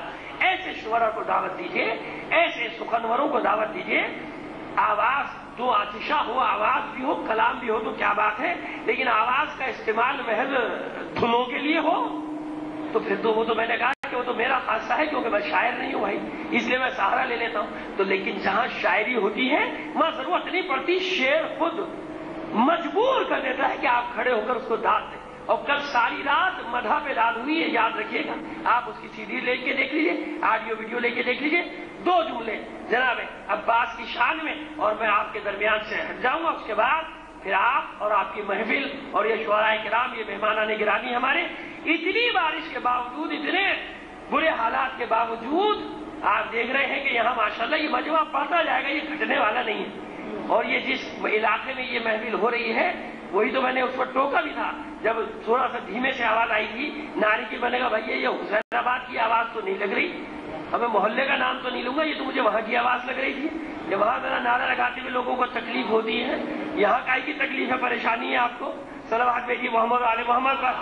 ایسے شعراء کو دعوت دیجیے، ایسے سخنوروں کو دعوت دیجیے. آواز تو آتشہ ہو، آواز بھی ہو، کلام بھی ہو تو کیا بات ہے، لیکن آواز کا استعمال محض دھنوں کے لیے ہو تو پھر تو وہ تو میں نے کہا کہ وہ تو میرا خاصہ ہے، کیونکہ میں شاعر نہیں ہوں بھائی، اس لیے میں سہارا لے لیتا ہوں. تو لیکن جہاں شاعری ہوتی ہے وہاں ضرورت نہیں پڑتی، شعر خود مجبور کر دیتا ہے کہ آپ کھڑے ہو کر اس کو داد دیں. اور کل ساری رات مدح پہ داد ہوئی ہے، یاد رکھیے گا. آپ اس کی سی ڈی لے کے دیکھ لیجیے، آڈیو ویڈیو لے کے دیکھ لیجیے. 2 جملے جناب عباس کی شان میں، اور میں آپ کے درمیان سے ہٹ جاؤں گا. اس کے بعد پھر آپ اور آپ کی محفل اور یہ شعراء کرام، یہ مہمانان گرامی ہمارے، اتنی بارش کے باوجود، اتنے برے حالات کے باوجود آپ دیکھ رہے ہیں کہ یہاں ماشاءاللہ یہ مجمع بڑھتا جائے گا، یہ گھٹنے والا نہیں ہے. اور یہ جس علاقے میں یہ محفل ہو رہی ہے وہی تو میں نے اس پر ٹوکا بھی تھا جب تھوڑا سا دھیمے سے آواز آئی تھی، ناری کی بنے گا بھائی یہ حسین آباد کی آواز تو نہیں لگ رہی، اب میں محلے کا نام تو نہیں لوں گا، یہ تو مجھے وہاں کی آواز لگ رہی تھی. کہ وہاں ذرا نعرہ لگاتے ہوئے لوگوں کو تکلیف ہوتی ہے، یہاں کائی کی تکلیف ہے، پریشانی ہے آپ کو. صلوات بھیجیے محمد آل محمد پر.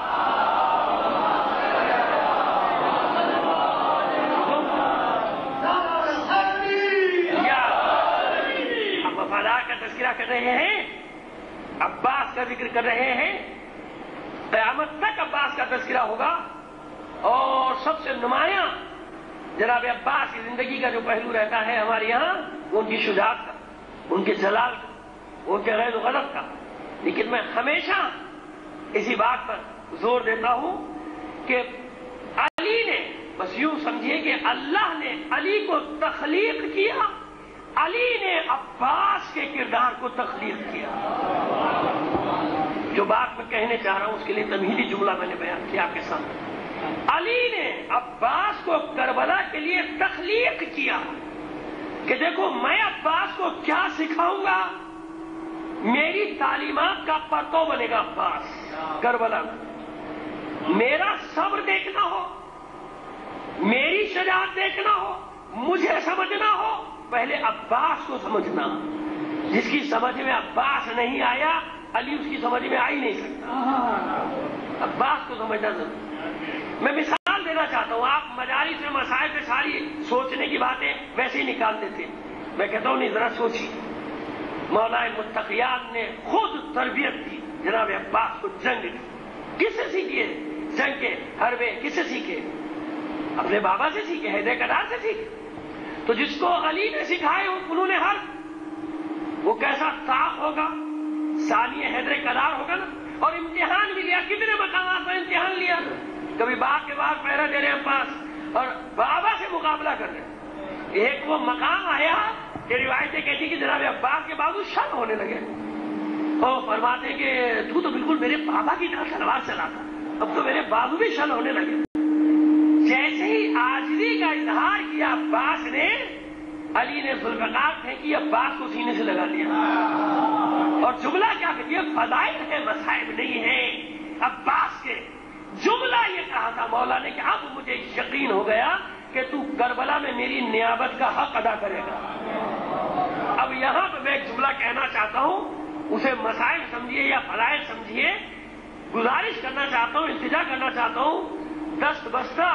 اب وفادار کا تذکرہ کر رہے ہیں، عباس کا ذکر کر رہے ہیں، قیامت تک عباس کا تذکرہ ہوگا. اور سب سے نمایاں جناب عباس کی زندگی کا جو پہلو رہتا ہے ہمارے یہاں، ان کی شجاعت کا، ان کے جلال کا، ان کے غیر و غضب کا. لیکن میں ہمیشہ اسی بات پر زور دیتا ہوں کہ علی نے، بس یوں سمجھیے کہ اللہ نے علی کو تخلیق کیا، علی نے عباس کے کردار کو تخلیق کیا. جو بات میں کہنے چاہ رہا ہوں اس کے لیے تمہیدی جملہ میں نے بیان کیا آپ کے سامنے. علی نے عباس کو کربلا کے لیے تخلیق کیا کہ دیکھو میں عباس کو کیا سکھاؤں گا، میری تعلیمات کا پرتو بنے گا عباس کربلا میں. میرا صبر دیکھنا ہو، میری شجاعت دیکھنا ہو، مجھے سمجھنا ہو، پہلے عباس کو سمجھنا. جس کی سمجھ میں عباس نہیں آیا علی اس کی سمجھ میں آ ہی نہیں سکتا. عباس کو سمجھنا ضرور. میں مثال دینا چاہتا ہوں، آپ مجالس میں مسائل پہ ساری سوچنے کی باتیں ویسے ہی نکال دیتے، میں کہتا ہوں نہیں ذرا سوچیے. مولا متقیان نے خود تربیت دی جناب عباس کو جنگ کی. کس سے سیکھیے جنگ کے حربے؟ کس سے سیکھے؟ اپنے بابا سے سیکھے، حیدر کرار سے سیکھے. تو جس کو علی نے سکھائے وہ فنون حرب، وہ کیسا طاق ہوگا، ثانی حیدر کرار ہوگا نا. اور امتحان بھی لیا، کتنے مقامات پر امتحان لیا. کبھی باغ کے باغ پہرا دے رہے ہیں پاس اور بابا سے مقابلہ کر رہے ہیں. ایک وہ مقام آیا کہ روایتیں کہتی کہ جناب عباس کے بازو شل ہونے لگے، اور فرماتے کہ تو بالکل میرے بابا کی طرح تلوار چلاتا، اب تو میرے بازو بھی شل ہونے لگے. جیسے ہی عاجزی کا اظہار کیا عباس نے، علی نے ذوالفقار پھینکی، عباس کو سینے سے لگا لیا. اور جملہ کیا کہتی ہے؟ فضائل ہے، مصائب نہیں ہے عباس کے. جملہ یہ کہا تھا مولا نے کہ اب مجھے یقین ہو گیا کہ تو کربلا میں میری نیابت کا حق ادا کرے گا. اب یہاں پہ میں ایک جملہ کہنا چاہتا ہوں، اسے مسائل سمجھیے یا فضائل سمجھیے. گزارش کرنا چاہتا ہوں، التجا کرنا چاہتا ہوں، دست بستہ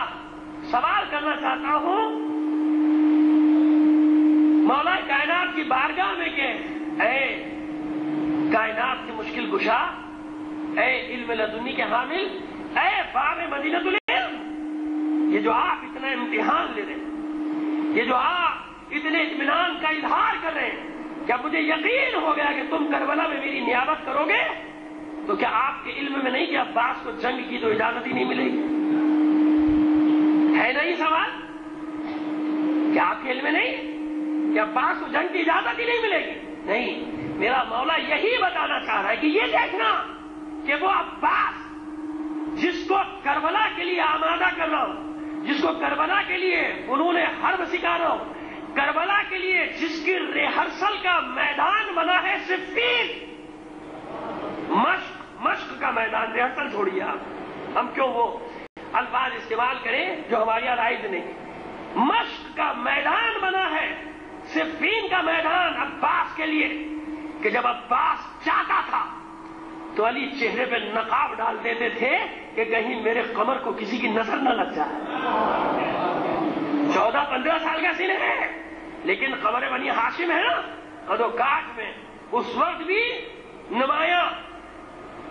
سوال کرنا چاہتا ہوں مولا کائنات کی بارگاہ میں کہ اے کائنات کی مشکل کشا، اے علم لدنی کے حامل، اے باب مدینۃ العلم، یہ جو آپ اتنا امتحان لے رہے ہیں، یہ جو آپ اتنے اطمینان کا اظہار کر رہے ہیں، کیا مجھے یقین ہو گیا کہ تم کربلا میں میری نیابت کرو گے، تو کیا آپ کے علم میں نہیں کہ عباس کو جنگ کی تو اجازت ہی نہیں ملے گی؟ ہے نہیں سوال؟ کیا آپ کے علم میں نہیں کہ عباس کو جنگ کی اجازت ہی نہیں ملے گی؟ نہیں، میرا مولا یہی بتانا چاہ رہا ہے کہ یہ دیکھنا کہ وہ عباس جس کو کربلا کے لیے آمادہ کر رہا ہوں، جس کو کربلا کے لیے فنون حرب سکھا رہا ہوں، کربلا کے لیے جس کی ریہرسل کا میدان بنا ہے صفین، مشق کا میدان، ریہرسل چھوڑیے آپ، ہم کیوں وہ الفاظ استعمال کریں جو ہمارے یہاں رائج نہیں. مشق کا میدان بنا ہے، صفین کا میدان عباس کے لیے، کہ جب عباس چاہتا تھا تو علی چہرے پہ نقاب ڈال دیتے تھے کہ کہیں میرے قمر کو کسی کی نظر نہ لگ جائے. 14-15 سال کا سن ہے لیکن قمر بنی ہاشم ہے نا قد و کاٹ میں اس وقت بھی نمایاں.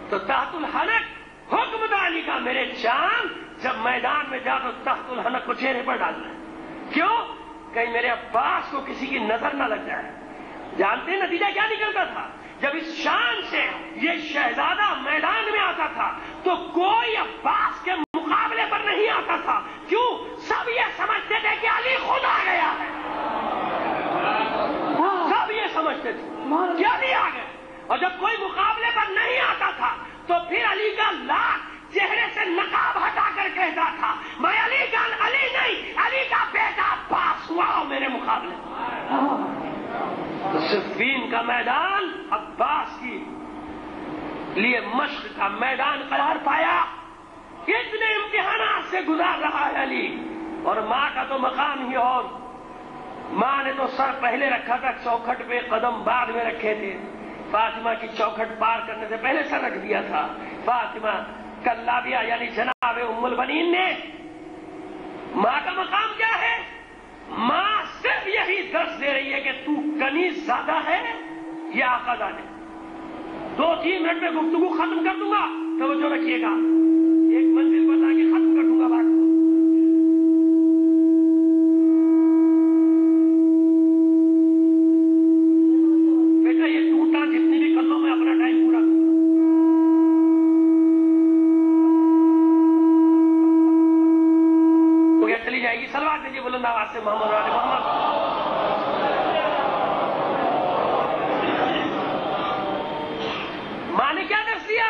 تو تحت الحنک حکم تھا علی کا میرے چاند جب میدان میں جا تو تحت الحنک کو چہرے پر ڈالنا ہے. کیوں؟ کہیں میرے عباس کو کسی کی نظر نہ لگ جائے. جانتے ہیں نتیجہ کیا نکلتا تھا؟ جب اس شان سے یہ شہزادہ میدان میں آتا تھا تو کوئی عباس کے مقابلے پر نہیں آتا تھا. کیوں؟ سب یہ سمجھتے تھے کہ علی خود آ گیا ہے. سب یہ سمجھتے تھے کہ علی آ گیا. اور جب کوئی مقابلے پر نہیں آتا تھا تو پھر علی کا لاکھ چہرے سے نقاب ہٹا کر کہتا تھا میں علی کا علی نہیں علی کا بیٹا عباس ہوا ہوں میرے مقابلے. صفین کا میدان عباس کی لیے مشق کا میدان قرار پایا. کتنے امتحانات سے گزار رہا ہے علی. اور ماں کا تو مقام ہی اور. ماں نے تو سر پہلے رکھا تھا چوکھٹ پہ قدم بعد میں رکھے تھے. فاطمہ کی چوکھٹ پار کرنے سے پہلے سر رکھ دیا تھا. فاطمہ کلابیہ یعنی جناب ام البنین نے. ماں کا مقام کیا ہے؟ ماں صرف یہی درس دے رہی ہے کہ تو کنیز زیادہ ہے یا آقا زادہ. 2-3 منٹ میں گفتگو ختم کر دوں گا توجہ رکھیے گا. ایک منزل بتا کے ختم کر دوں گا بات کو. بیٹا یہ ٹوٹا جتنی بھی کر لو میں اپنا ٹائم پورا کروں. چلی جائے گی. سلوات دیجیے بلند آواز سے محمد علی محمد. ماں نے کیا درس دیا؟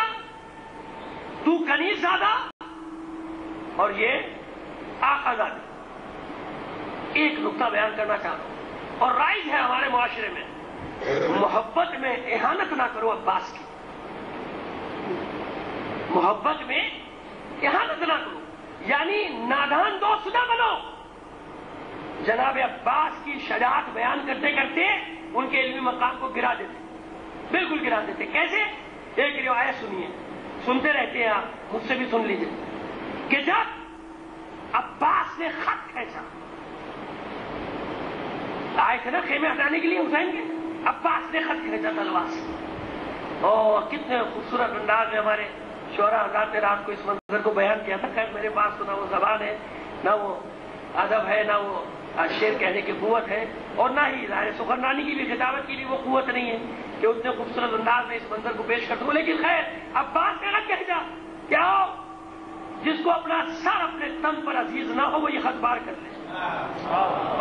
تو کنیز زادہ اور یہ آقا زادہ. ایک نقطہ بیان کرنا چاہتا ہوں اور رائج ہے ہمارے معاشرے میں محبت میں اہانت نہ کرو عباس کی. محبت میں اہانت نہ کرو یعنی نادان دوست نہ بنو. جناب عباس کی شجاعت بیان کرتے کرتے ان کے علمی مقام کو گرا دیتے. بالکل گرا دیتے. کیسے؟ ایک روایت سنیے. سنتے رہتے ہیں آپ, مجھ سے بھی سن لیجیے کہ جب عباس نے خط کھینچا آئے تھے نا خیمے ہٹانے کے لیے حسین کے. عباس نے خط کھینچا تلوار سے. اور کتنے خوبصورت انداز میں ہمارے شعراء حضرات نے رات کو اس منظر کو بیان کیا تھا. خیر میرے پاس تو نہ وہ زبان ہے نہ وہ ادب ہے نہ وہ شعر کہنے کی قوت ہے اور نہ ہی ظاہر سخنرانی کی بھی خطابت کی بھی وہ قوت نہیں ہے کہ اتنے خوبصورت انداز میں اس منظر کو پیش کر دوں. لیکن خیر عباس نے خط کہا کیا ہو جس کو اپنا سر اپنے تن پر عزیز نہ ہو وہ یہ خط بار کر لے.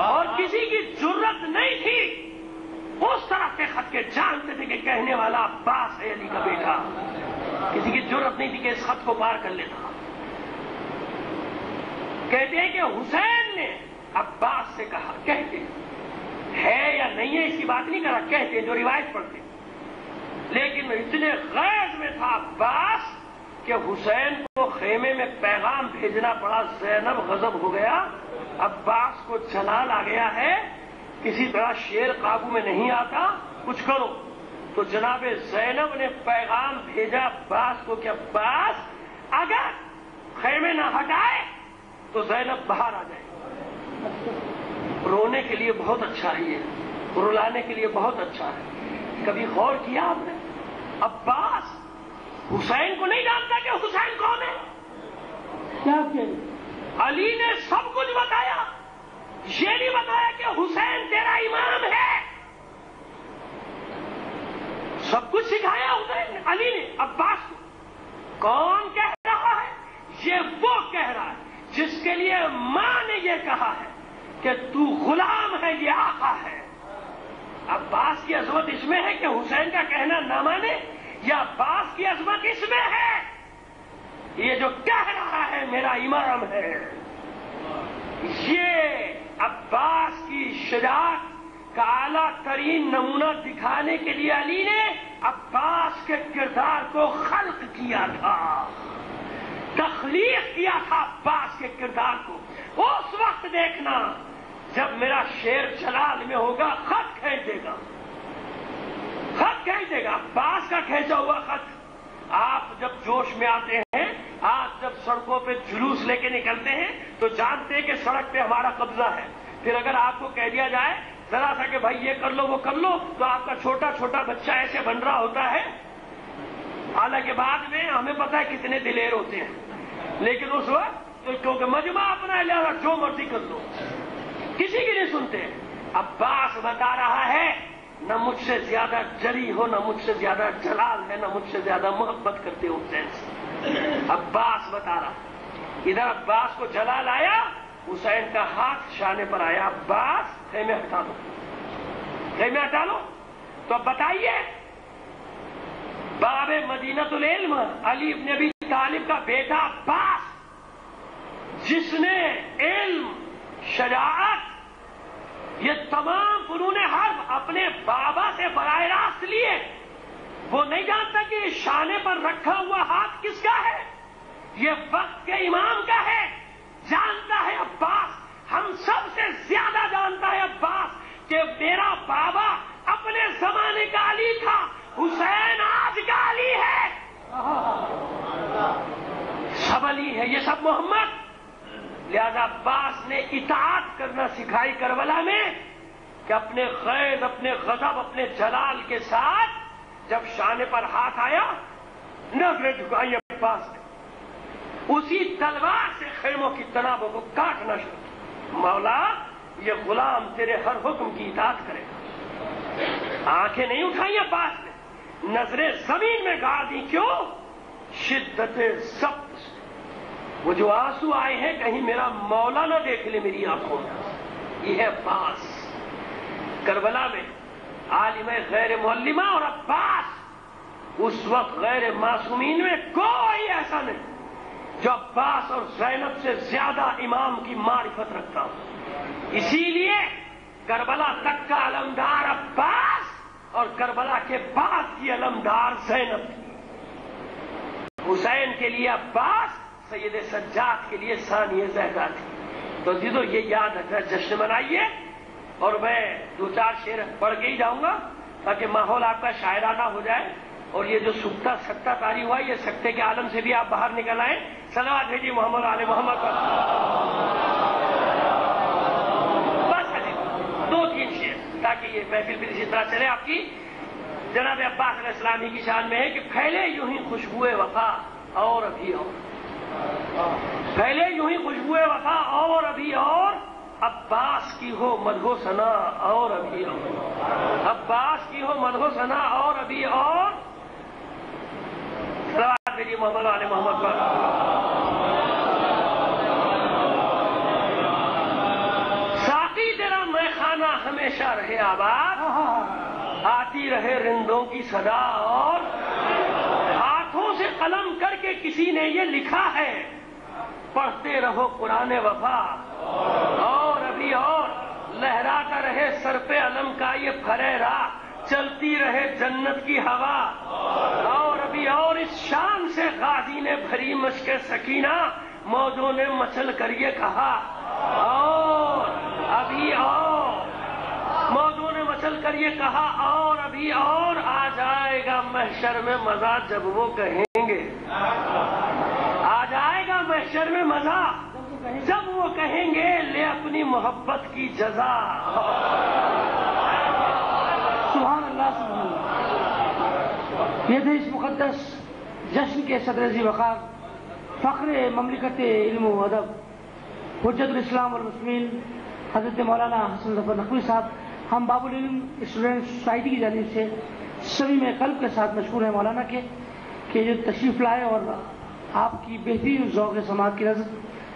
اور کسی کی جرت نہیں تھی اس طرح کے خط کے. جانتے تھے کہ کہنے والا عباس ہے علی کا بیٹا. کسی کی جرت نہیں تھی کہ اس خط کو پار کر لیتا. کہتے ہیں کہ حسین نے عباس سے کہا, کہتے ہے یا نہیں ہے اس کی بات نہیں کرا, کہتے جو روایت پڑھتے. لیکن اتنے غیظ میں تھا عباس کہ حسین کو خیمے میں پیغام بھیجنا پڑا. زینب غضب ہو گیا, عباس کو جلال آ گیا ہے, کسی طرح شیر قابو میں نہیں آتا, کچھ کرو. تو جناب زینب نے پیغام بھیجا عباس کو کہ عباس اگر خیمے نہ ہٹائے تو زینب باہر آ جائے. رونے کے لیے بہت اچھا ہے, یہ رلانے کے لیے بہت اچھا ہے. کبھی غور کیا آپ نے؟ عباس حسین کو نہیں جانتا کہ حسین کون ہے. کیا کہ علی نے سب کچھ بتایا, یہ نہیں بتایا کہ حسین تیرا امام ہے. سب کچھ سکھایا حسین علی نے عباس کو. کون کہہ رہا ہے؟ یہ وہ کہہ رہا ہے جس کے لیے ماں نے یہ کہا ہے کہ تو غلام ہے, یہ آقا ہے. عباس کی عظمت اس میں ہے کہ حسین کا کہنا نہ مانے, یا عباس کی عظمت اس میں ہے یہ جو کہہ رہا ہے میرا امام ہے. یہ عباس کی شجاعت کا اعلیٰ ترین نمونہ دکھانے کے لیے علی نے عباس کے کردار کو خلق کیا تھا, تخلیق کیا تھا عباس کے کردار کو. اس وقت دیکھنا جب میرا شیر جلال میں ہوگا خط کھینچ دے گا, خط کھینچ دے گا. عباس کا کھینچا ہوا خط آپ جب جوش میں آتے ہیں، آپ جب سڑکوں پہ جلوس لے کے نکلتے ہیں تو جانتے ہیں کہ سڑک پہ ہمارا قبضہ ہے. پھر اگر آپ کو کہہ دیا جائے ذرا سا کہ بھائی یہ کر لو وہ کر لو، تو آپ کا چھوٹا چھوٹا بچہ ایسے بن رہا ہوتا ہے. حالانکہ بعد میں ہمیں پتا ہے کتنے دلیر ہوتے ہیں، لیکن اس وقت تو کیونکہ مجمع اپنا ہے لہذا جو مرضی کر لو، کسی کی نہیں سنتے. عباس بتا رہا ہے نہ مجھ سے زیادہ جری ہو، نہ مجھ سے زیادہ جلال ہے، نہ مجھ سے زیادہ محبت کرتے ہو حسین سے. عباس بتا رہا. ادھر عباس کو جلال آیا، حسین کا ہاتھ شانے پر آیا. عباس خیمے ہٹا دو، خیمے ہٹا لو. تو اب بتائیے، باب مدینۃ العلم علی ابن ابی طالب کا بیٹا عباس، جس نے علم، شجاعت، یہ تمام فنون حرب اپنے بابا سے براہ راست لیے، وہ نہیں جانتا کہ شانے پر رکھا ہوا ہاتھ کس کا ہے؟ یہ وقت کے امام کا ہے. جانتا ہے عباس، ہم سب سے زیادہ جانتا ہے عباس کہ میرا بابا اپنے زمانے کا علی تھا، حسین آج کا علی ہے. سب علی ہے، یہ سب محمد. لہذا عباس نے اطاعت کرنا سکھائی کربلا میں کہ اپنے غیظ، اپنے غضب، اپنے جلال کے ساتھ جب شانے پر ہاتھ آیا نظریں جھکائی عباس نے، اسی تلوار سے خیموں کی تنابوں کو کاٹنا شروع کیا. مولا یہ غلام تیرے ہر حکم کی اطاعت کرے گا. آنکھیں نہیں اٹھائی عباس نے، نظریں زمین میں گاڑ دی. کیوں؟ شدت ضبط سے. وہ جو آنسو آئے ہیں کہیں میرا مولا نہ دیکھ لے میری آنکھوں میں. یہ ہے عباس. کربلا میں عالم غیر معلمہ اور عباس اس وقت غیر معصومین میں کوئی ایسا نہیں جو عباس اور زینب سے زیادہ امام کی معرفت رکھتا ہوں. اسی لیے کربلا تک کا علمدار عباس اور کربلا کے بعد کی علمدار زینب تھی. حسین کے لیے عباس، سید سجاد کے لیے ثانیہ زہرا تھی. تو دیدو یہ یاد رکھنا، جشن منائیے. اور میں دو چار شعر پڑھ کے ہی جاؤں گا تاکہ ماحول آپ کا شاعرانہ ہو جائے، اور یہ جو سکتا سکتا تاری ہوا یہ سکتے کے عالم سے بھی آپ باہر نکل آئیں. صلوات بھیجیے محمد علی محمد پر. بس دو تین شعر تاکہ یہ محفل بھی اسی طرح چلے آپ کی. جناب عباس علیہ السلامی کی شان میں ہے کہ پھیلے یوں ہی خوشبوئے وفا اور ابھی اور، پھیلے یوں ہی خوشبوئے وفا اور ابھی اور، عباس کی ہو مدح ثنا اور ابھی اور، عباس کی ہو مدح ثنا اور ابھی اور. صلوات بھیجیے محمد علی محمد پر. ساقی تیرا میں خانہ ہمیشہ رہے آباد، آتی رہے رندوں کی صدا، اور ہاتھوں سے قلم کر کے کسی نے یہ لکھا ہے، پڑھتے رہو قرآن وفا اور ابھی اور، لہراتا رہے سر پہ علم کا یہ پھریرا، چلتی رہے جنت کی ہوا اور ابھی اور. اس شان سے غازی نے بھری مشق سکینہ، موجوں نے مچل کر یہ کہا اور ابھی اور، موجوں نے مچل کر یہ کہا اور ابھی اور. آ جائے گا محشر میں مزہ جب وہ کہیں گے، آ جائے گا محشر میں مزہ جب وہ کہیں گے لے اپنی محبت کی جزا. سبحان اللہ سبحان اللہ. یہ تھے اس مقدس جشن کے صدر ذی وقار، فخر مملکت علم و ادب، حجت الاسلام والمسلمین حضرت مولانا حسن ظفر نقوی صاحب. ہم باب العلم اسٹوڈنٹ سوسائٹی کی جانب سے سبھی میں قلب کے ساتھ مشکور ہیں مولانا کے کہ جو تشریف لائے اور آپ کی بہترین ذوق سماعت کی نظر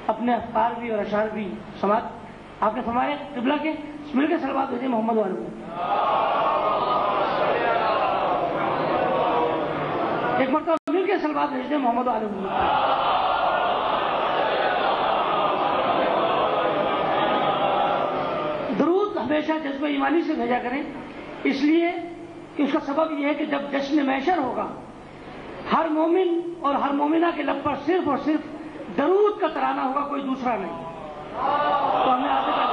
اپنے افکار بھی اور اشعار بھی سماعت آپ نے فرمایا. قبلہ کے مل کے صلوات بھیجیں محمد والوں. ایک مرتبہ مل کے صلوات بھیجیں محمد والوں. درود ہمیشہ جذبہ ایمانی سے بھیجا کریں، اس لیے کہ اس کا سبب یہ ہے کہ جب جشن محشر ہوگا ہر مومن اور ہر مومنہ کے لب پر صرف اور صرف درود کا ترانہ ہوگا، کوئی دوسرا نہیں. تو ہمیں آگے کا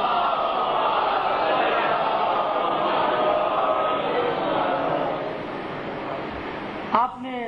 آپ نے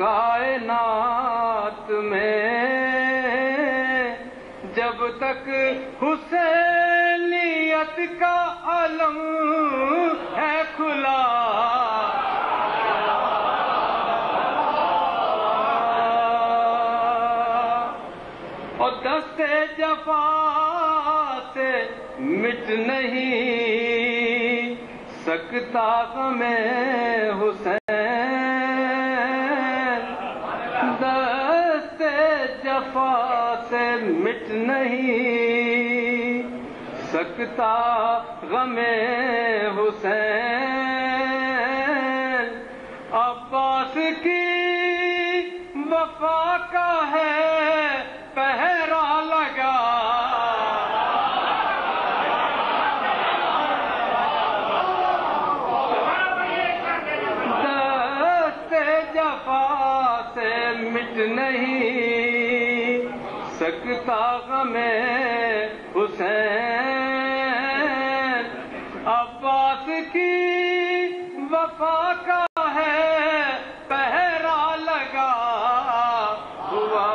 کائنات میں جب تک حسینیت کا علم ہے کھلا، اور دست جفا سے مٹ نہیں سکتا غم حسین، دست جفا سے مٹ نہیں سکتا غم حسین، عباس کی وفا کا ہے پہرا لگا، دست جفا سے مٹ نہیں سکتا غم حسین، عباس کی وفا کا ہے پہرا لگا ہوا،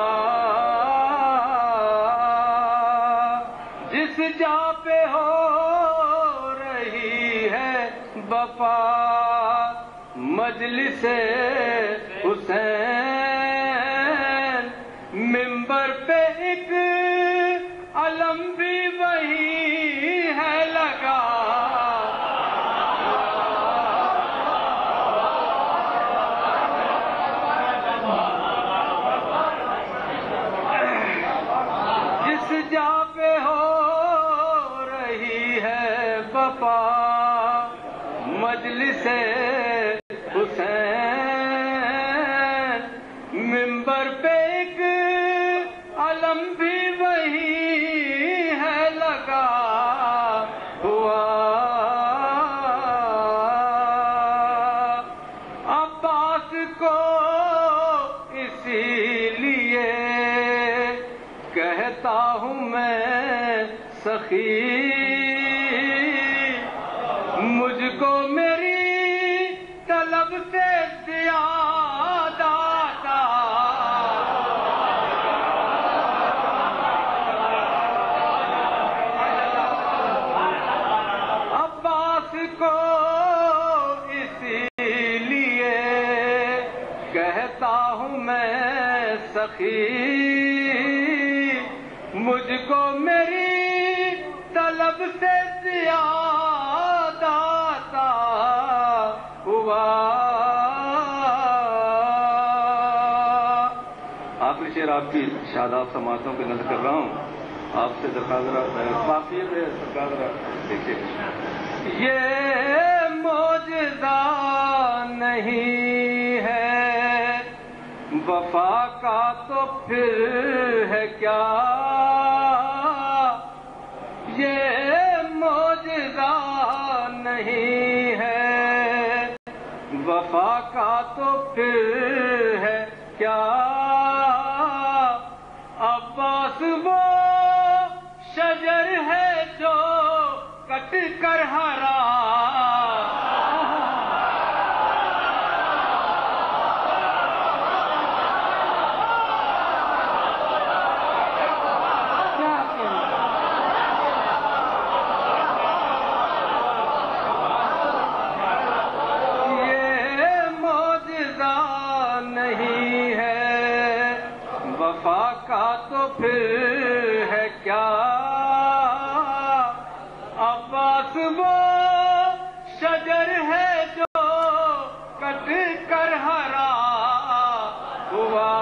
جس جا پہ ہو رہی ہے وفا مجلس حسین، منبر پہ ایک علم بھی وہی ہے لگا، جس جا پہ ہو رہی ہے وفا مجلس حسین، منبر پہ ایک علم بھی وہی ہے لگا ہوا، عباس کو اسی لیے کہتا ہوں میں سخی، مجھ کو میری طلب سے زیادہ تھا، عباس کو اسی لیے کہتا ہوں میں سخی، مجھ کو میری طلب سے زیادہ عطا ہوا، آخری شعر آپ کی شاداب سماعتوں پہ نظر کر رہا ہوں، آپ سے درخواست دیکھیے، یہ معجزہ نہیں ہے وفا کا تو پھر ہے کیا، یہ معجزہ نہیں ہے وفا کا تو پھر ہے کیا، عباس وہ شجر ہے جو کٹ کر ہرا، وفا کا تو پھر ہے کیا، عباس وہ شجر ہے جو کٹ کر ہرا ہوا،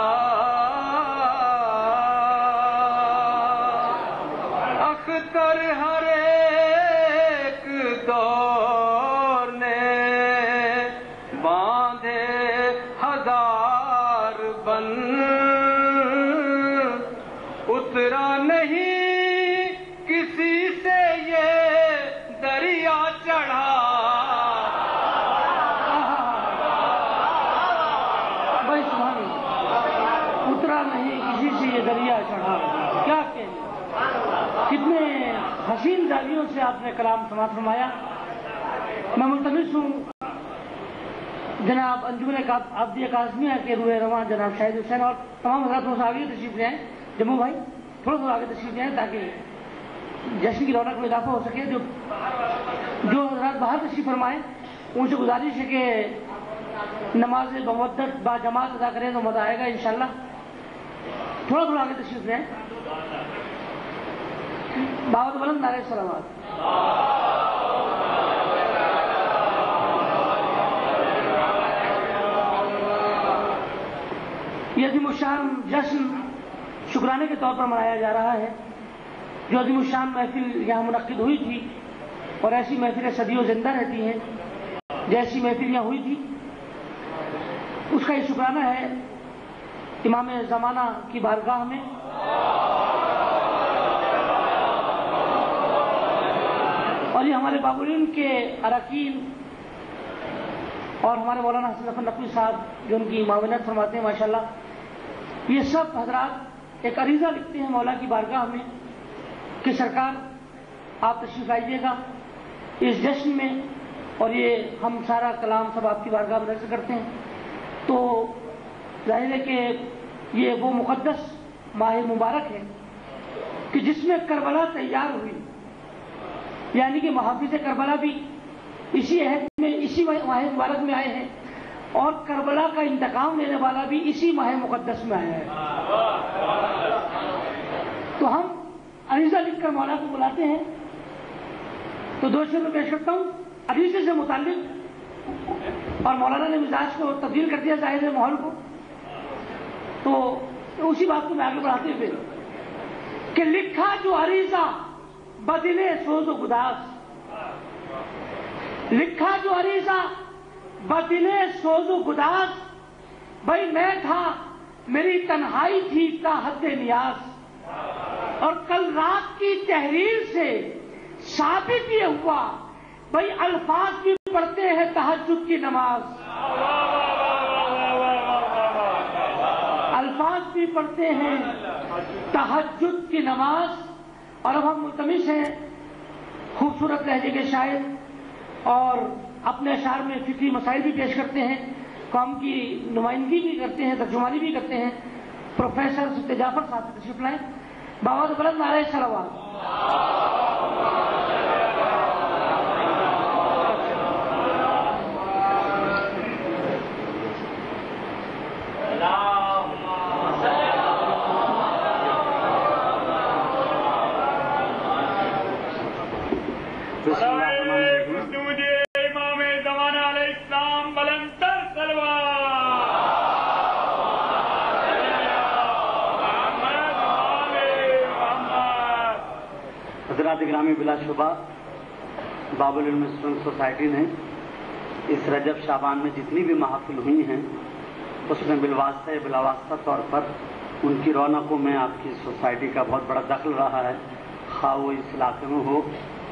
اختر ہر ایک دور نے باندھے ہزار بن، اترا نہیں کسی سے یہ دریا چڑھا، بھائی سبحان اللہ، اترا نہیں کسی سے یہ دریا چڑھا، کیا کہنے، کتنے حسین زاویوں سے آپ نے کلام سماعت فرمایا۔ میں ملتمس ہوں جناب انجمن عابدیہ قاسمیہ کے روح رواں جناب شاہد حسین اور تمام حضرات تھوڑا سا آگے تشریف لے آئیں. جموں بھائی تھوڑا سا آگے تشریف لے آئیں تاکہ جشن کی رونق میں اضافہ ہو سکے. جو حضرات باہر تشریف فرمائیں ان سے گزارش ہے کہ نماز بمدت با جماعت ادا کریں تو مزہ آئے گا انشاءاللہ. تھوڑا آگے تشریف لیں. بابت بلند نعرہ صلوات. یہ عظیم الشان جشن شکرانے کے طور پر منایا جا رہا ہے. جو عظیم الشان محفل یہاں منعقد ہوئی تھی اور ایسی محفلیں صدیوں زندہ رہتی ہیں جیسی محفل یہاں ہوئی تھی, اس کا یہ شکرانہ ہے امام زمانہ کی بارگاہ میں. اور یہ ہمارے بابولین کے اراکین اور ہمارے مولانا حسن ظفر نقوی صاحب جو ان کی معاونت فرماتے ہیں ماشاءاللہ, یہ سب حضرات ایک عریضہ لکھتے ہیں مولا کی بارگاہ میں کہ سرکار آپ تشریف لائیے گا اس جشن میں, اور یہ ہم سارا کلام سب آپ کی بارگاہ میں نذر کرتے ہیں. تو ظاہر ہے کہ یہ وہ مقدس ماہ مبارک ہے کہ جس میں کربلا تیار ہوئی, یعنی کہ محافظ کربلا بھی اسی عہد میں اسی ماہ مبارک میں آئے ہیں, اور کربلا کا انتقام لینے والا بھی اسی ماہ مقدس میں آیا ہے. تو ہم عریضہ لکھ کر مولا کو بلاتے ہیں. تو دو شعر میں پیش کرتا ہوں عریضے سے متعلق, اور مولانا نے مزاج کو تبدیل کر دیا ظاہر ماحول کو, تو اسی بات کو میں آگے بڑھاتے ہوئے کہ لکھا جو عریضہ بدلے سوز و گداس, لکھا جو عریضہ بدلے سوز و گداس, بھائی میں تھا میری تنہائی تھی تا حد نیاز, اور کل رات کی تحریر سے ثابت یہ ہوا بھائی الفاظ بھی پڑھتے ہیں تہجد کی نماز, الفاظ بھی پڑھتے ہیں تہجد کی نماز. اور اب ہم ملتمس ہیں خوبصورت لہجے کے شاعر اور اپنے اشعار میں فکری مسائل بھی پیش کرتے ہیں, قوم کی نمائندگی بھی کرتے ہیں, ترجمانی بھی کرتے ہیں, پروفیسر ست جعفر صاحب تشریف لائیں. بابت بلند نعرہ صلوات. حضرات گرامی بلا شبہ بابولین اسٹوڈنٹ سوسائٹی نے اس رجب شعبان میں جتنی بھی محافل ہوئی ہیں اس میں بالواسطہ یا بلاواسطہ طور پر ان کی رونقوں میں آپ کی سوسائٹی کا بہت بڑا دخل رہا ہے, خواہ وہ اس علاقے میں ہو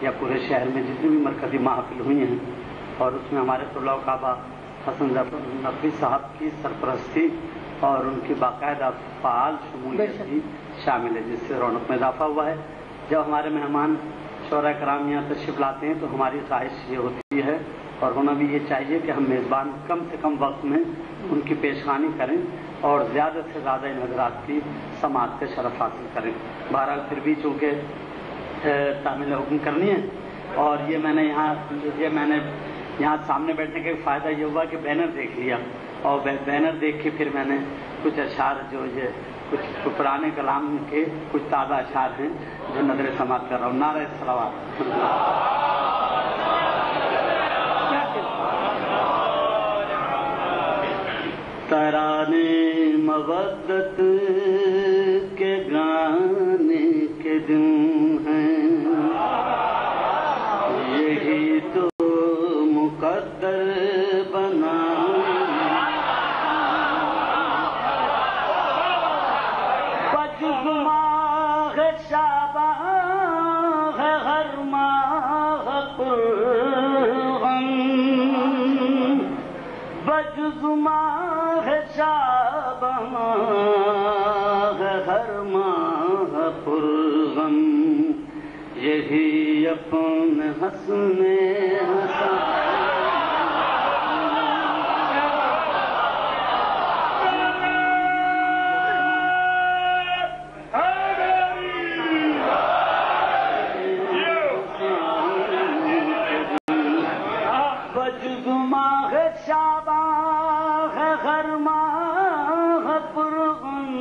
یا پورے شہر میں جتنی بھی مرکزی محافل ہوئی ہیں. اور اس میں ہمارے طلباء کعبہ حسن ظفر نقوی صاحب کی سرپرستی اور ان کی باقاعدہ فعال شمولیت بھی شامل ہے, جس سے رونق میں اضافہ ہوا ہے. جب ہمارے مہمان شعراء کرام یہاں تشریف لاتے ہیں تو ہماری خواہش یہ ہوتی ہے اور ہونا بھی یہ چاہیے کہ ہم میزبان کم سے کم وقت میں ان کی پیشخوانی کریں اور زیادہ سے زیادہ ان حضرات کی سماعت کا شرف حاصل کریں. بہرحال پھر بھی چونکہ تعمیل حکم کرنی ہے, اور یہ میں نے یہاں سامنے بیٹھنے کا فائدہ یہ ہوا کہ بینر دیکھ لیا, اور بینر دیکھ کے پھر میں نے کچھ اشعار جو یہ کچھ پرانے کلام کے کچھ تازہ اشعار ہیں جو نظر سماعت کر رہا ہوں. نعرہ صلوات. ترانے مودت کے گانے کے دن ہیں, یہی تو مقدر بنا بجماغ شعبان ہے ہر ماہ پرغم, بجماغ شعبان ہے ہر ماہ پرغم, یہی اپنے حسن حسن بجز ماہ شعبان ہے ہر ماہ پرغم،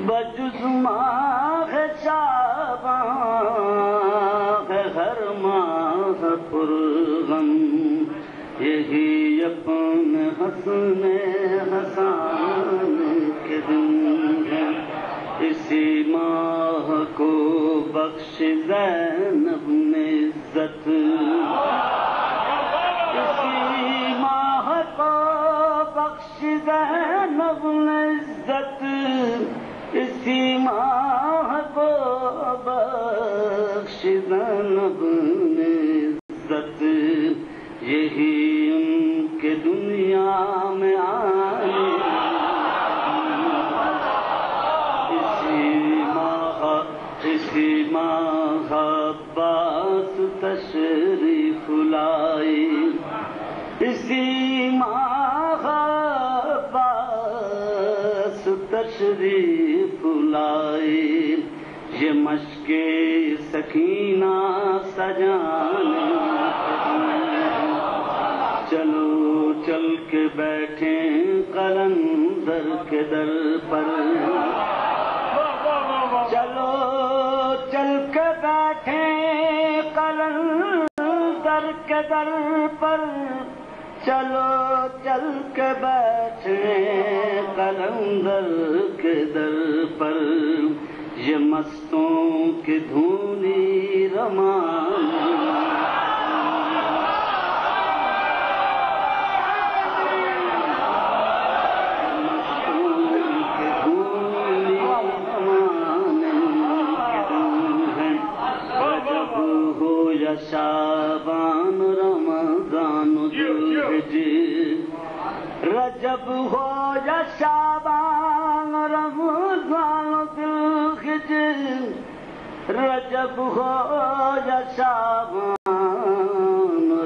بجز ماہ شعبان ہے ہر ماہ پرغم، یہی اپنے حسن حسان کے دن ہے، اسی ماہ کو بخش زینب نے عزت، اسی ماہ کو بخش زینب نے عزت، اسی ماہ کو بخش زینب نے عزت، یہی ان کے دنیا میں آنے، اسی ماہ عباس تشریف لائی، اسی ماہ عباس تشریف لائی، یہ مشق سکینہ سجانے، چلو چل کے بیٹھیں قلندر کے در پر، چلو چل کے بیٹھیں قلندر کے در پر، چلو چل کے بیٹھیں قلندر کے در پر، یہ مستوں کی دھونی رمانے، شعبان رمضان ذوالحج، رجب ہو یا شعبان رمضان ذوالحج، رجب ہو یا شعبان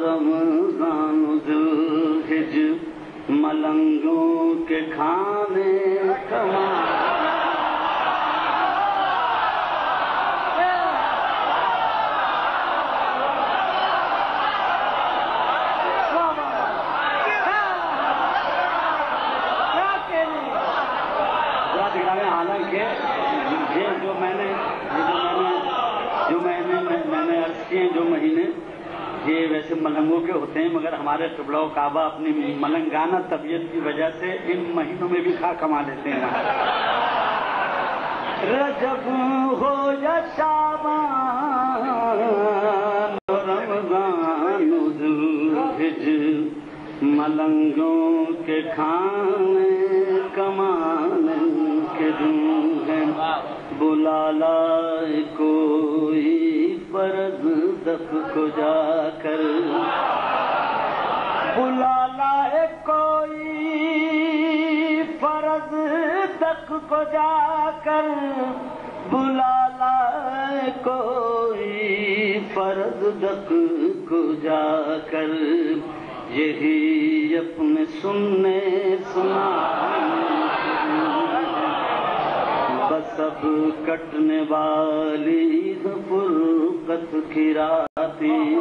رمضان ذوالحج، ملنگوں کے کھانے کمانے، حالانکہ یہ جو میں نے عرض کیے جو مہینے یہ ویسے ملنگوں کے ہوتے ہیں، مگر ہمارے قبلہ و کعبہ اپنی ملنگانہ طبیعت کی وجہ سے ان مہینوں میں بھی کھا کما لیتے ہیں۔ رجب ہو یا شعبان رمضان ذوالحج، ملنگوں کے کھانے کمانے کے دن ہے، بلا لائے کوئی فرض دف کو جا کر، بلا لائے کوئی فرض دف کو جا کر، بلا لائے کوئی فرض دف کو جا کر، یہی اپنے سننے سنانے، بس اب کٹنے والی فرقت کی راتیں،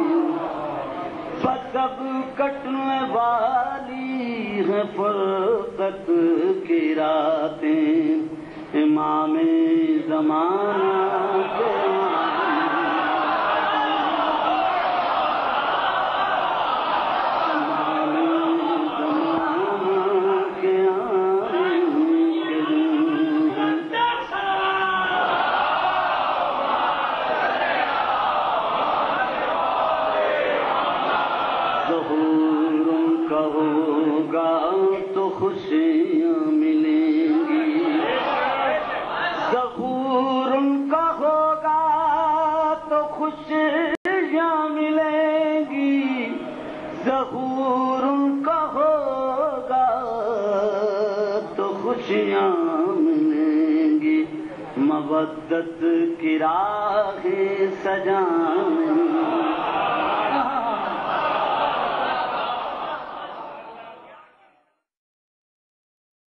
بس اب کٹنے والی فرقت کی راتیں، امام زمانہ کے خوشیاں ملیں گی، ظہور ان کا ہوگا تو خوشیاں ملیں گی، ظہور ان کا ہوگا تو خوشیاں ملیں گی، مودت کی راہیں سجانے